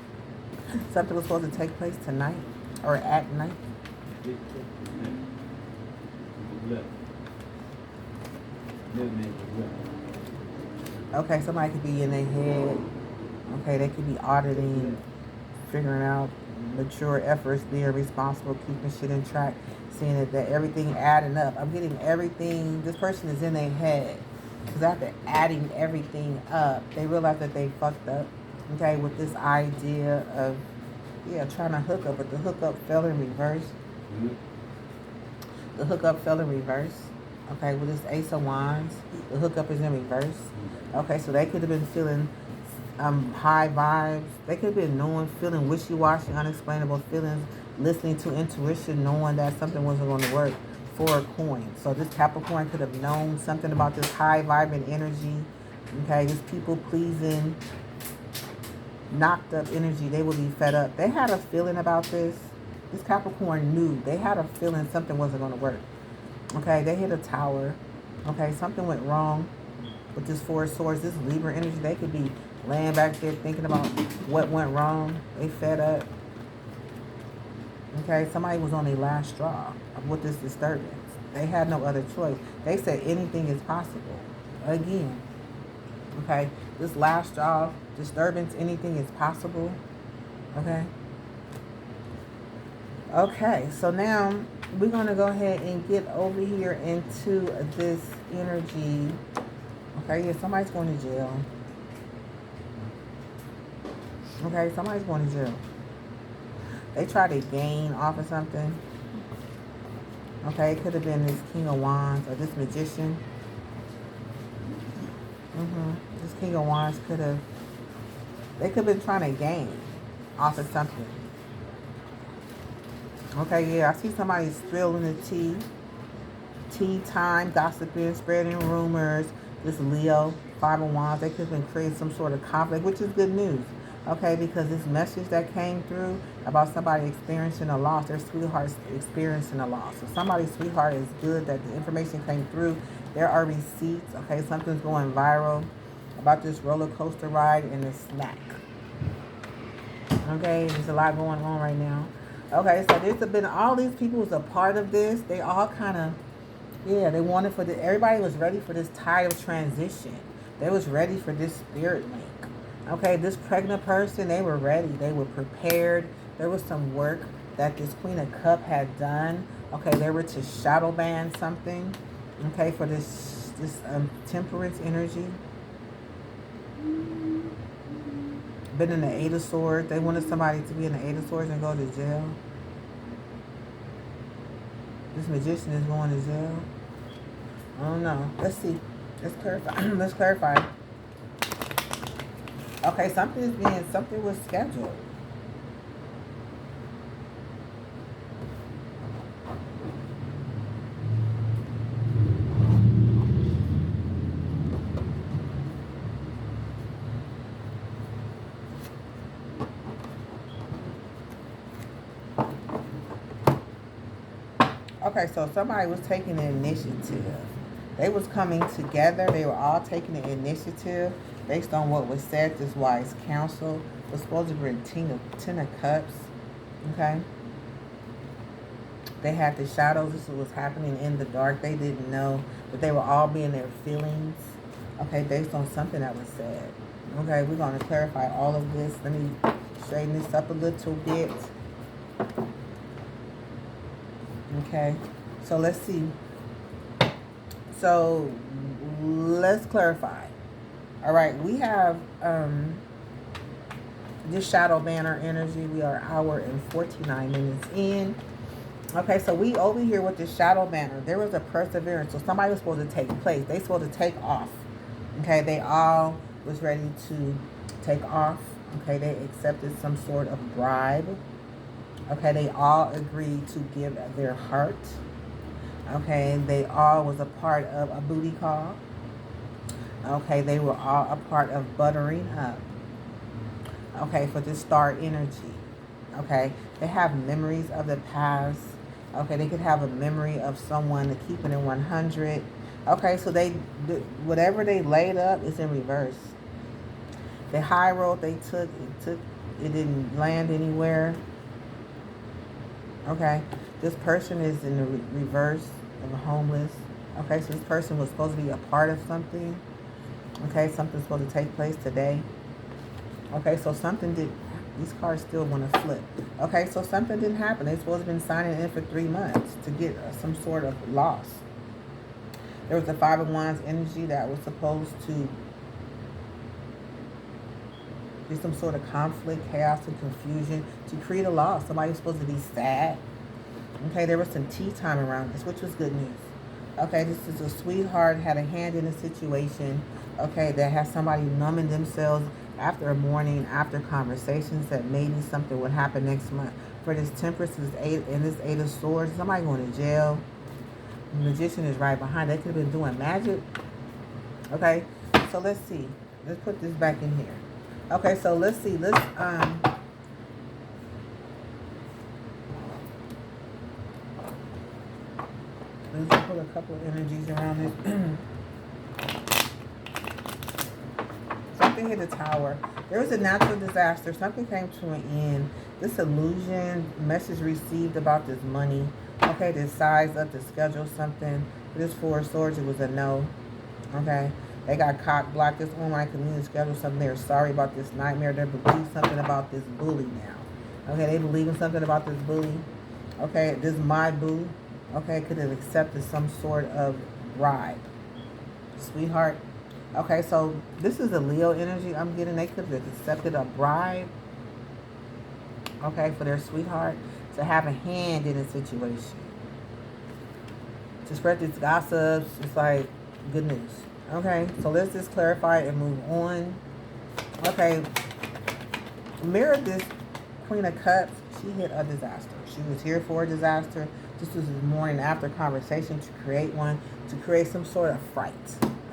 Something was supposed to take place tonight or at night. Okay, somebody could be in their head. Okay, they could be auditing, figuring out mature efforts, being responsible, keeping shit in track, seeing that everything adding up. I'm getting everything. This person is in their head. Because after adding everything up, they realize that they fucked up. Okay, with this idea of, yeah, trying to hook up, but the hookup fell in reverse. The hookup fell in reverse. Okay, with this Ace of Wands, the hookup is in reverse. Okay, so they could have been feeling high vibes. They could have been knowing, feeling wishy-washy, unexplainable feelings, listening to intuition, knowing that something wasn't going to work. 4 of Coins. So this Capricorn could have known something about this high vibrant energy. Okay, this people-pleasing, knocked up energy. They would be fed up. They had a feeling about this. This Capricorn knew. They had a feeling something wasn't going to work. Okay, they hit a tower. Okay, something went wrong with this 4 of Swords. This Libra energy, they could be laying back there thinking about what went wrong. They fed up. Okay, somebody was on their last straw with this disturbance. They had no other choice. They said anything is possible. Again. Okay, this last straw, disturbance, anything is possible. Okay. Okay, so now we're going to go ahead and get over here into this energy. Okay, yeah, somebody's going to jail. Okay, somebody's going to jail. They tried to gain off of something. Okay, it could have been this King of Wands or this Magician. This King of Wands could have, they could have been trying to gain off of something. Okay, yeah, I see somebody spilling the tea. Tea time, gossiping, spreading rumors. This Leo, 5 of Wands, they could have been creating some sort of conflict, which is good news. Okay, because this message that came through about somebody experiencing a loss, their sweetheart's experiencing a loss. So somebody's sweetheart is good that the information came through. There are receipts. Okay, something's going viral about this roller coaster ride and this snack. Okay, there's a lot going on right now. Okay, so there's been all these people was a part of this. They all kind of, yeah, they wanted for the, everybody was ready for this tide of transition. They was ready for this spirit link. Okay, this pregnant person, they were ready. They were prepared. There was some work that this Queen of Cups had done. Okay, they were to shadow ban something. Okay, for this temperance energy. Been in the 8 of Swords. They wanted somebody to be in the 8 of Swords and go to jail. This Magician is going to jail. I don't know. Let's see. Let's clarify. Let's clarify. Okay, something was scheduled. Okay, so somebody was taking the initiative. They was coming together. They were all taking the initiative based on what was said. This wise counsel was supposed to bring 10 of Cups. Okay. They had the shadows. This was happening in the dark. They didn't know, but they were all being their feelings. Okay, based on something that was said. Okay, we're going to clarify all of this. Let me straighten this up a little bit. Okay, so let's see. So let's clarify. All right, we have this shadow banner energy. We are an hour and 49 minutes in. Okay, so we over here with this shadow banner. There was a perseverance. So somebody was supposed to take place. They supposed to take off. Okay, they all was ready to take off. Okay, they accepted some sort of bribe. Okay, they all agreed to give their heart. Okay, they all was a part of a booty call. Okay, they were all a part of buttering up. Okay, for this star energy. Okay, they have memories of the past. Okay, they could have a memory of someone keeping it 100. Okay, so whatever they laid up is in reverse. The high road they took, it didn't land anywhere. Okay, this person is in the reverse of a homeless. Okay, so this person was supposed to be a part of something. Okay, something's supposed to take place today. Okay, so something did. These cards still want to flip. Okay, so something didn't happen. They're supposed to have been signing in for 3 months to get some sort of loss. There was a Five of Wands energy that was supposed to be some sort of conflict, chaos, and confusion to create a loss. Somebody was supposed to be sad. Okay, there was some tea time around this, which was good news. Okay, this is a sweetheart, had a hand in a situation. Okay, that has somebody numbing themselves after a morning, after conversations that maybe something would happen next month. For this Temperance and this Eight of Swords, somebody going to jail. The Magician is right behind. They could have been doing magic. Okay, so let's see. Let's put this back in here. Okay, so let's see. Let's put a couple of energies around it. Something hit the Tower. There was a natural disaster. Something came to an end. This illusion, message received about this money. Okay, to size up, to schedule something. For this Four of Swords, it was a no. Okay, they got cock blocked. This online community scheduled something. They're sorry about this nightmare. They believe something about this bully now. Okay, they believe in something about this bully. Okay, this my boo. Okay, could have accepted some sort of bribe. Sweetheart. Okay, so this is a Leo energy I'm getting. They could have accepted a bribe. Okay, for their sweetheart to have a hand in a situation. To spread these gossips, it's like good news. Okay, so let's just clarify and move on. Okay, mirror this Queen of Cups. She hit a disaster. She was here for a disaster. This was the morning after conversation to create one, to create some sort of fright.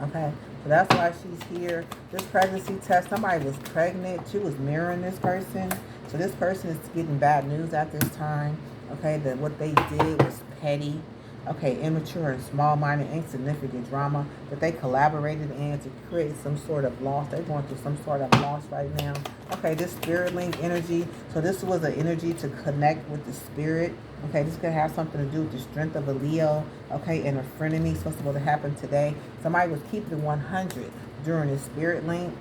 Okay, so that's why she's here. This pregnancy test, somebody was pregnant. She was mirroring this person. So this person is getting bad news at this time. Okay, that what they did was petty. Okay, immature and small-minded, insignificant drama that they collaborated in to create some sort of loss. They're going through some sort of loss right now. Okay, this spirit link energy. So this was an energy to connect with the spirit. Okay, this could have something to do with the strength of a Leo. Okay, and a frenemy. It's supposed to happen today. Somebody was keeping 100 during this spirit link.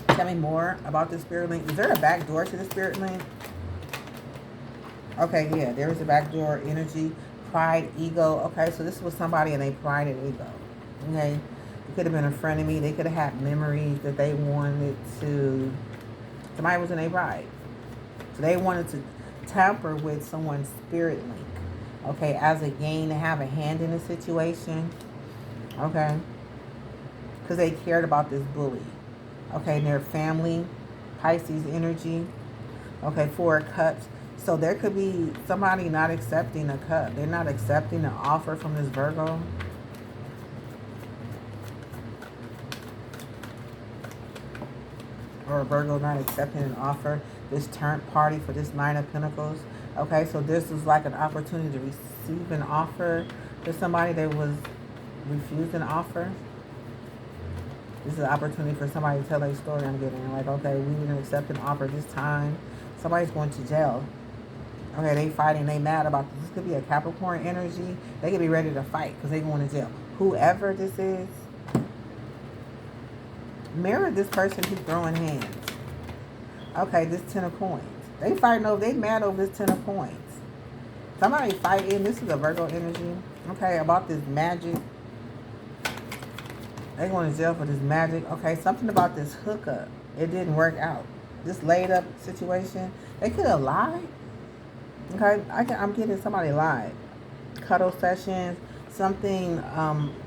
Tell me more about this spirit link. Is there a back door to the spirit link? Okay, yeah, there is a back door energy. Pride, ego. Okay, so this was somebody and they pride and ego. Okay, it could have been a frenemy. They could have had memories that they wanted to. Somebody was in a pride, so they wanted to tamper with someone's spirit link. Okay, as a gain to have a hand in a situation. Okay, because they cared about this bully. Okay, and their family, Pisces energy. Okay, Four of Cups. So there could be somebody not accepting a cup. They're not accepting an offer from this Virgo. Or a Virgo not accepting an offer. This turn party for this Nine of Pentacles. Okay, so this is like an opportunity to receive an offer. There's somebody that was refused an offer. This is an opportunity for somebody to tell their story. I'm getting like, okay, we didn't accept an offer this time. Somebody's going to jail. Okay, they fighting, they mad about this. This could be a Capricorn energy. They could be ready to fight because they going to jail. Whoever this is, mirror this person who's throwing hands. Okay, this 10 of coins. They fighting over, they mad over this 10 of coins. Somebody fighting, this is a Virgo energy. Okay, about this magic. They going to jail for this magic. Okay, something about this hookup. It didn't work out. This laid up situation. They could have lied. Okay, I'm getting somebody lied. Cuddle sessions, something,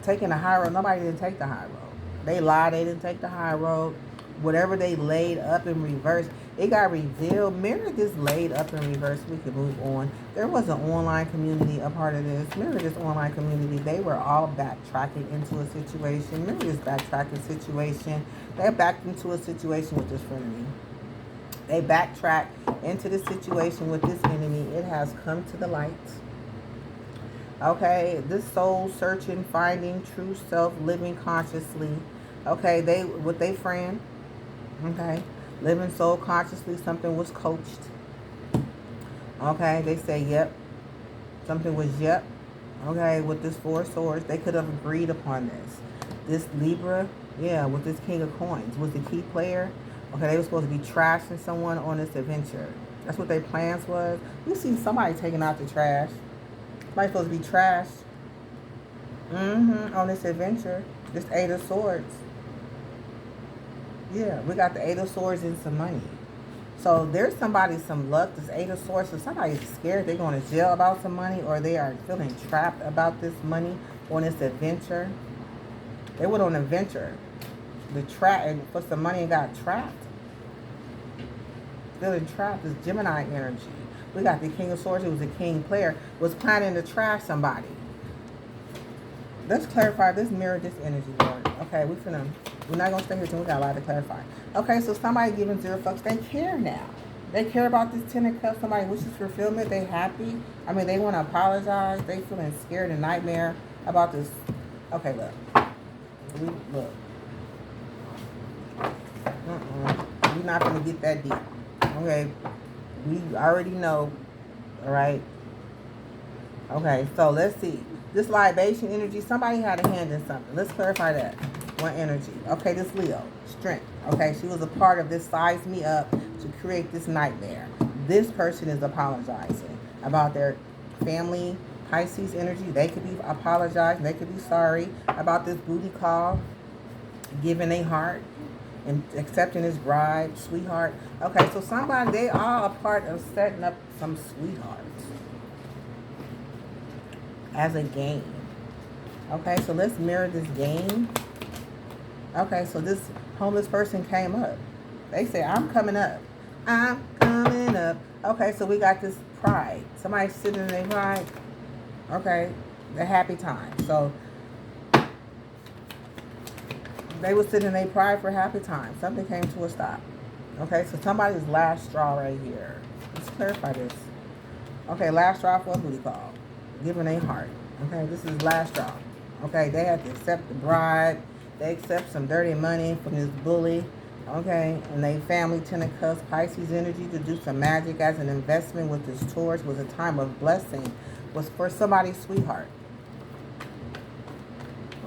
taking the high road. Nobody didn't take the high road. They lied. They didn't take the high road. Whatever they laid up in reverse, it got revealed. Mirror this laid up in reverse. We could move on. There was an online community a part of this. Mirror this online community. They were all backtracking into a situation. Mirror this backtracking situation. They backed into a situation with this frenemy. They backtrack into the situation with this enemy. It has come to the light. Okay, this soul searching, finding true self, living consciously. Okay, they with their friend. Okay, living soul consciously. Something was coached. Okay, they say yep. Something was yep. Okay, with this Four of Swords, they could have agreed upon this. This Libra, yeah, with this King of Coins was the key player. Okay, they were supposed to be trashing someone on this adventure. That's what their plans was. You see somebody taking out the trash. Somebody's supposed to be trashed. On this adventure. This Eight of Swords. Yeah, we got the Eight of Swords and some money. So there's somebody some luck. This Eight of Swords. So somebody's scared they're going to jail about some money, or they are feeling trapped about this money on this adventure. They went on an adventure. The trap and for some money and got trapped. Feeling trapped. This Gemini energy. We got the King of Swords, who was a king player, was planning to trash somebody. Let's clarify this, mirror this energy, Lord. Okay, we're not going to stay here till we got a lot to clarify. Okay, so somebody giving 0 fucks. They care now. They care about this Ten of Cups. Somebody wishes fulfillment. They happy. I mean, they want to apologize. They feeling scared and nightmare about this. Okay, look. Look. We're not going to get that deep. Okay. We already know. All right. Okay, so let's see. This libation energy, somebody had a hand in something. Let's clarify that. One energy. Okay, this Leo. Strength. Okay, she was a part of this size me up to create this nightmare. This person is apologizing about their family. Pisces energy. They could be apologizing. They could be sorry about this booty call. Giving a heart. And accepting his bride, sweetheart. Okay, so somebody, they are a part of setting up some sweethearts as a game. Okay, so let's mirror this game. Okay, so this homeless person came up. They say, I'm coming up. I'm coming up. Okay, so we got this pride. Somebody sitting in their pride. Okay, the happy time. So they were sitting in their pride for happy time. Something came to a stop. Okay, so somebody's last straw right here. Let's clarify this. Okay, last straw for a booty call. Giving a heart. Okay, this is last straw. Okay, they had to accept the bribe. They accept some dirty money from this bully. Okay, and they family, Ten of Cups, Pisces energy to do some magic as an investment with this Taurus was a time of blessing. Was for somebody's sweetheart.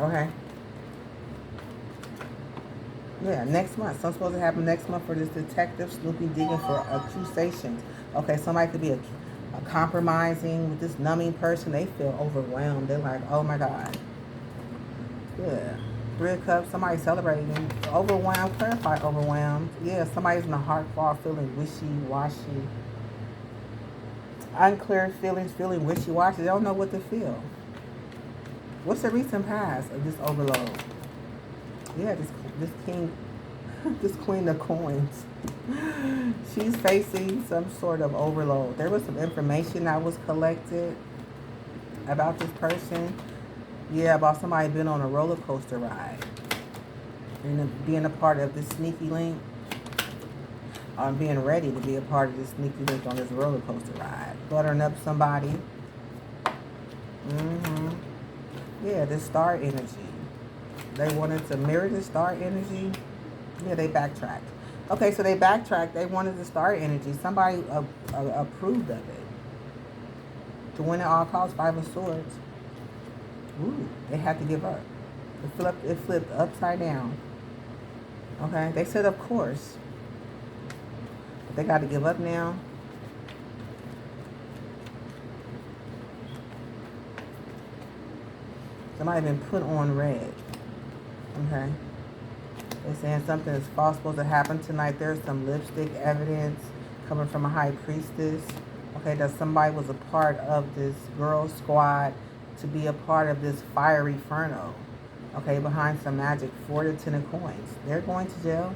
Okay. Yeah, next month. Something's supposed to happen next month for this detective snooping, digging for accusations. Okay, somebody could be a compromising with this numbing person. They feel overwhelmed. They're like, oh my God. Yeah. 3 of Cups, somebody celebrating. Overwhelmed, clarify overwhelmed. Yeah, somebody's in a heart fall feeling wishy-washy. Unclear feelings, feeling wishy-washy. They don't know what to feel. What's the recent past of this overload? Yeah, this king, this Queen of Coins. She's facing some sort of overload. There was some information that was collected about this person. Yeah, about somebody being on a roller coaster ride. And being a part of this sneaky link. Or being ready to be a part of this sneaky link on this roller coaster ride. Buttering up somebody. Yeah, this star energy. They wanted to mirror the star energy. Yeah, they backtracked. Okay, so they backtracked. They wanted the star energy. Somebody approved of it. To win at all costs, 5 of Swords. Ooh, they had to give up. It flipped upside down. Okay, they said of course. But they got to give up now. Somebody been put on red. Okay. They're saying something is false supposed to happen tonight. There's some lipstick evidence coming from a high priestess. Okay, that somebody was a part of this girl squad to be a part of this fiery inferno. Okay, behind some magic. 4 to 10 of coins. They're going to jail.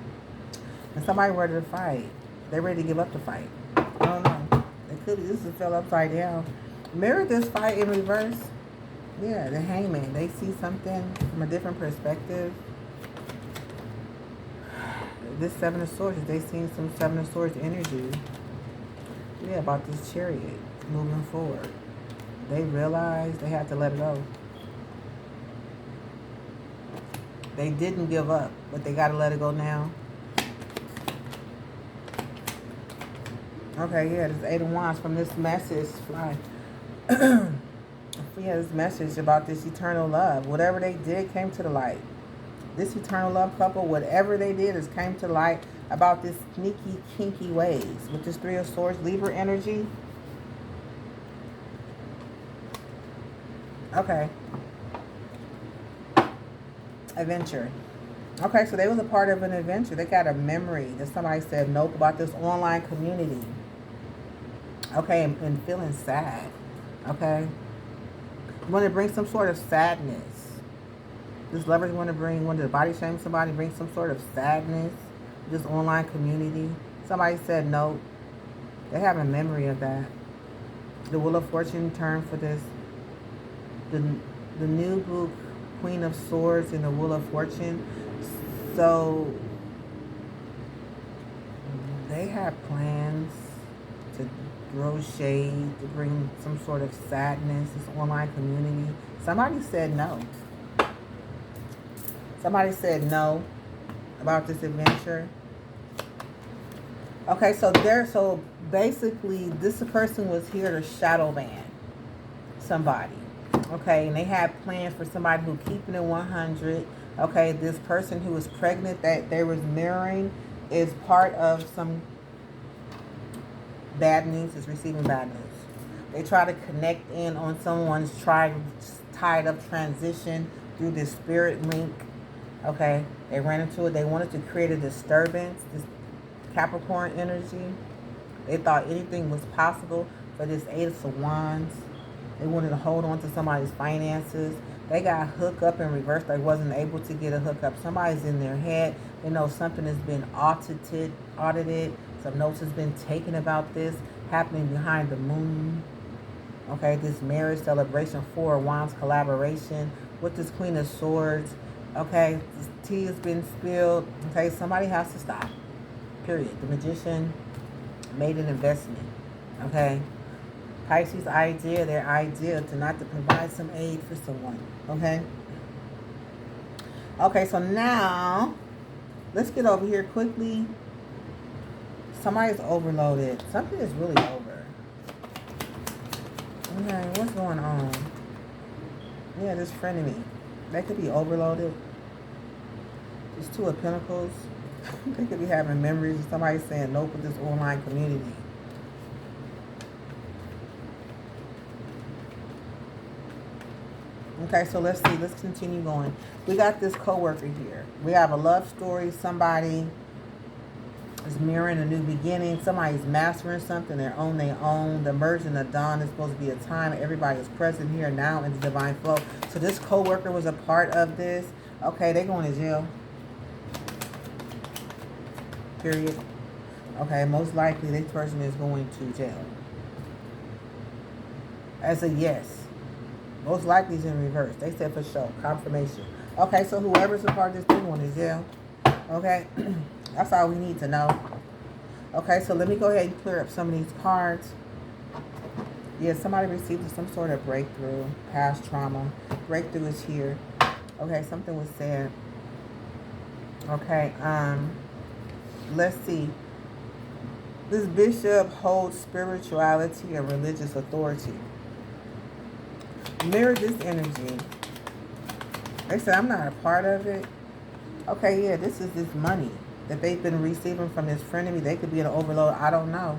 And somebody ready to fight. They're ready to give up the fight. I don't know. It could be this is fell upside down. Mirror this fight in reverse. Yeah, the hangman. They see something from a different perspective. This 7 of Swords, they seen some 7 of Swords energy. Yeah, about this chariot moving forward. They realized they had to let it go. They didn't give up, but they got to let it go now. Okay, yeah, this 8 of Wands from this message. Fly. Yeah, this message about this eternal love. Whatever they did came to the light. This eternal love couple, whatever they did is came to light about this sneaky, kinky ways. With this 3 of Swords, Libra energy. Okay. Adventure. Okay, so they was a part of an adventure. They got a memory that somebody said nope about this online community. Okay, and feeling sad. Okay. You want to bring some sort of sadness. This lovers want to body shame somebody, bring some sort of sadness. This online community. Somebody said no. They have a memory of that. The Wheel of Fortune turned for this. The new book, Queen of Swords and the Wheel of Fortune. So they have plans to throw shade, to bring some sort of sadness, this online community. Somebody said no. Somebody said no about this adventure. Okay, so basically this person was here to shadow ban somebody. Okay, and they had plans for somebody who keeping it 100. Okay, this person who was pregnant that they was mirroring is part of some bad news, is receiving bad news. They try to connect in on someone's tied up transition through this spirit link. Okay, they ran into it. They wanted to create a disturbance, this Capricorn energy. They thought anything was possible for this 8 of Wands. They wanted to hold on to somebody's finances. They got hooked up in reverse. They wasn't able to get a hookup. Somebody's in their head. They know something has been audited. Some notes has been taken about this happening behind the moon. Okay, this marriage celebration, 4 of Wands collaboration with this Queen of Swords. Okay, this tea has been spilled. Okay, somebody has to stop. Period. The Magician made an investment. Okay. Pisces' idea, their idea to not to provide some aid for someone. Okay. Okay, so now let's get over here quickly. Somebody's overloaded. Something is really over. Okay, what's going on? Yeah, this frenemy. They could be overloaded. There's 2 of Pentacles. They could be having memories of somebody saying nope with this online community. Okay, so let's see. Let's continue going. We got this coworker here. We have a love story. Somebody is mirroring a new beginning. Somebody's mastering something. They're on their own. The merging of dawn is supposed to be a time. Everybody is present here now in the divine flow. So this coworker was a part of this. Okay, they're going to jail. Period. Okay, most likely this person is going to jail. As a yes. Most likely is in reverse. They said for sure. Confirmation. Okay, so whoever's a part of this thing going to jail. Okay. That's all we need to know. Okay, so let me go ahead and clear up some of these cards. Yeah, somebody received some sort of breakthrough. Past trauma. Breakthrough is here. Okay, something was said. Okay, let's see. This bishop holds spirituality and religious authority. Mirror this energy. They said, I'm not a part of it. Okay, yeah, this is this money that they've been receiving from this frenemy. They could be in an overload. I don't know.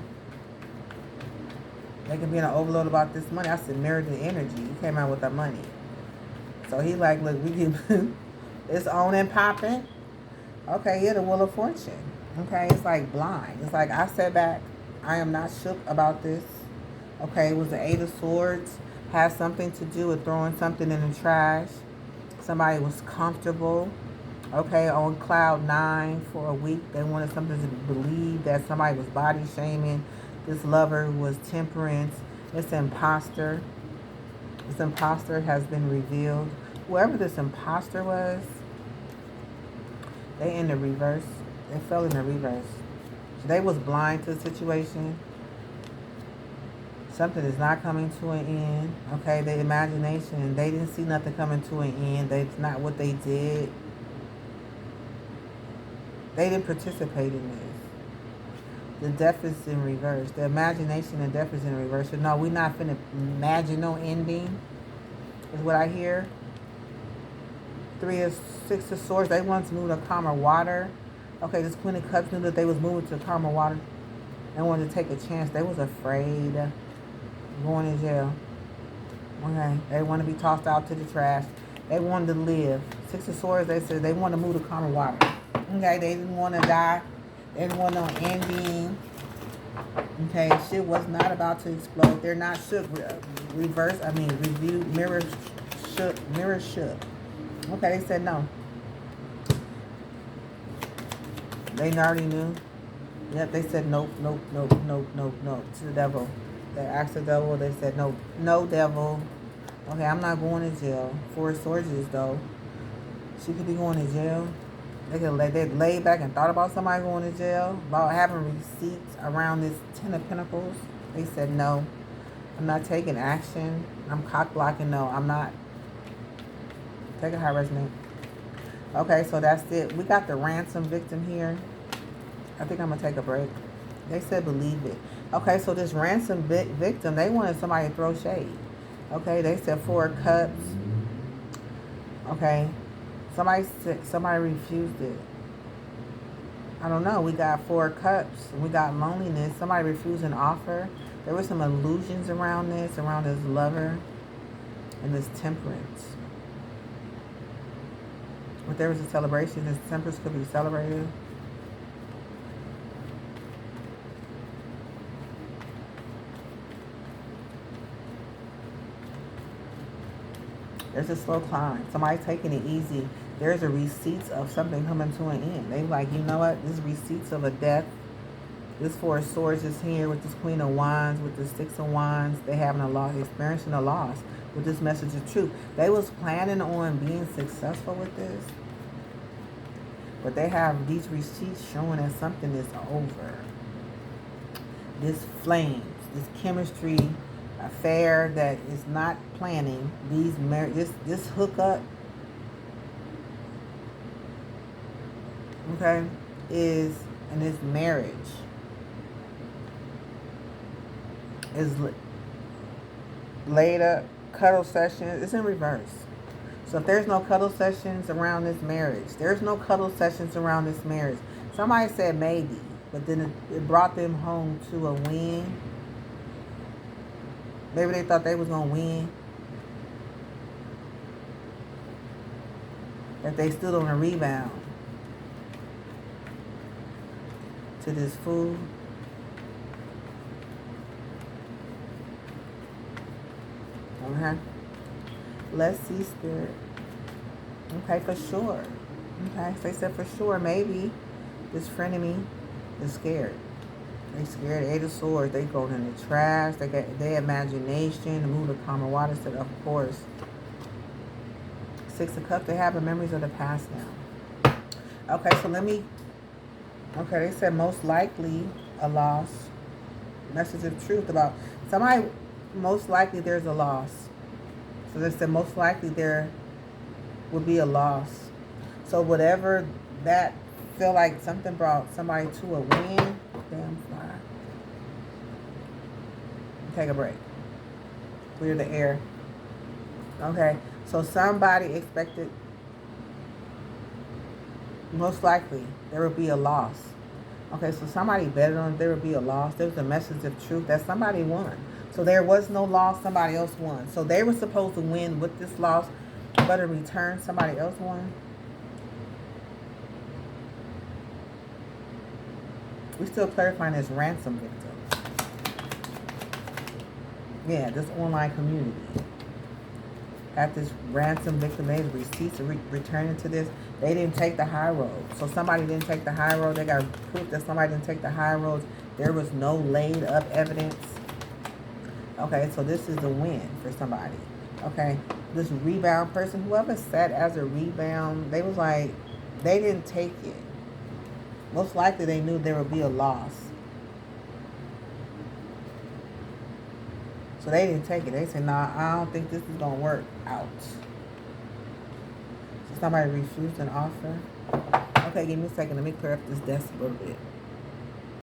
They could be in an overload about this money. I said, mirror the energy. You came out with the money. So he like, look, we can... It's on and popping. Okay, yeah, the Wheel of Fortune. Okay, it's like blind. It's like I sat back. I am not shook about this. Okay, it was the Eight of Swords. Has something to do with throwing something in the trash. Somebody was comfortable. Okay, on cloud 9 for a week. They wanted something to believe that somebody was body shaming. This lover was temperance. This imposter. This imposter has been revealed. Whoever this imposter was, they in the reverse. They fell in the reverse. So they was blind to the situation. Something is not coming to an end. Okay, the imagination, they didn't see nothing coming to an end. That's not what they did. They didn't participate in this. The death is in reverse. The imagination and death is in reverse. So no, we're not finna imagine no ending, is what I hear. Six of Swords, they wanted to move to calmer water. Okay, this Queen of Cups knew that they was moving to calmer water. They wanted to take a chance. They was afraid of going to jail. Okay, they want to be tossed out to the trash. They wanted to live. Six of Swords, they said they want to move to calmer water. Okay, they didn't want to die. They didn't want no ending. Okay, shit was not about to explode. They're not shook. Reverse, I mean, review, mirror shook. Okay, they said no. They already knew. Yep, they said nope, nope, nope, nope, nope, nope to the devil. They asked the devil, they said no, no devil. Okay, I'm not going to jail. Four of Swords though. She could be going to jail. They laid back and thought about somebody going to jail, about having receipts around this Ten of Pentacles. They said no. I'm not taking action. I'm cock blocking. No, I'm not. Take a high resonate. Okay, so that's it. We got the ransom victim here. I think I'm going to take a break. They said believe it. Okay, so this ransom victim, they wanted somebody to throw shade. Okay, they said Four of Cups. Okay, somebody refused it. I don't know. We got Four of Cups. We got loneliness. Somebody refused an offer. There were some illusions around this lover and this temperance. If there was a celebration, this temperance could be celebrated. There's a slow climb. Somebody's taking it easy. There's a receipts of something coming to an end. They like, you know what? This receipts of a death. This Four of Swords is here with this Queen of Wands, with the Six of Wands. They having a loss, experiencing a loss with this message of truth. They was planning on being successful with this. But they have these receipts showing that something is over. This flames, this chemistry affair that is not planning, this hookup, okay, is, and this marriage is laid up, cuddle sessions, it's in reverse. So if there's no cuddle sessions around this marriage, there's no cuddle sessions around this marriage. Somebody said maybe, but then it brought them home to a win. Maybe they thought they was going to win. That they stood on a rebound to this fool. Okay. Let's see, Spirit. Okay, for sure. Okay, so they said for sure, maybe this frenemy is scared. They scared. Eight of Swords. They go in the trash. They got their imagination. The move of calmer water. So of course. Six of Cups. They have the memories of the past now. Okay, so let me. Okay, they said most likely a loss. Message of truth about somebody. Most likely there's a loss. So they said most likely there would be a loss. So whatever that feel like something brought somebody to a win. Damn fly. Take a break. Clear the air. Okay. So somebody expected, most likely, there will be a loss. Okay, so somebody betted on there would be a loss. There was a message of truth that somebody won. So there was no loss, somebody else won. So they were supposed to win with this loss, but in return, somebody else won. We're still clarifying this ransom victim. Yeah, this online community. Got this ransom victim. They have receipts returning to this. They didn't take the high road. So somebody didn't take the high road. They got proof that somebody didn't take the high road. There was no laid up evidence. Okay, so this is a win for somebody. Okay, this rebound person, whoever sat as a rebound, they was like, they didn't take it. Most likely they knew there would be a loss. So they didn't take it. They said, nah, I don't think this is going to work out. So somebody refused an offer. Okay, give me a second. Let me clear up this desk a little bit.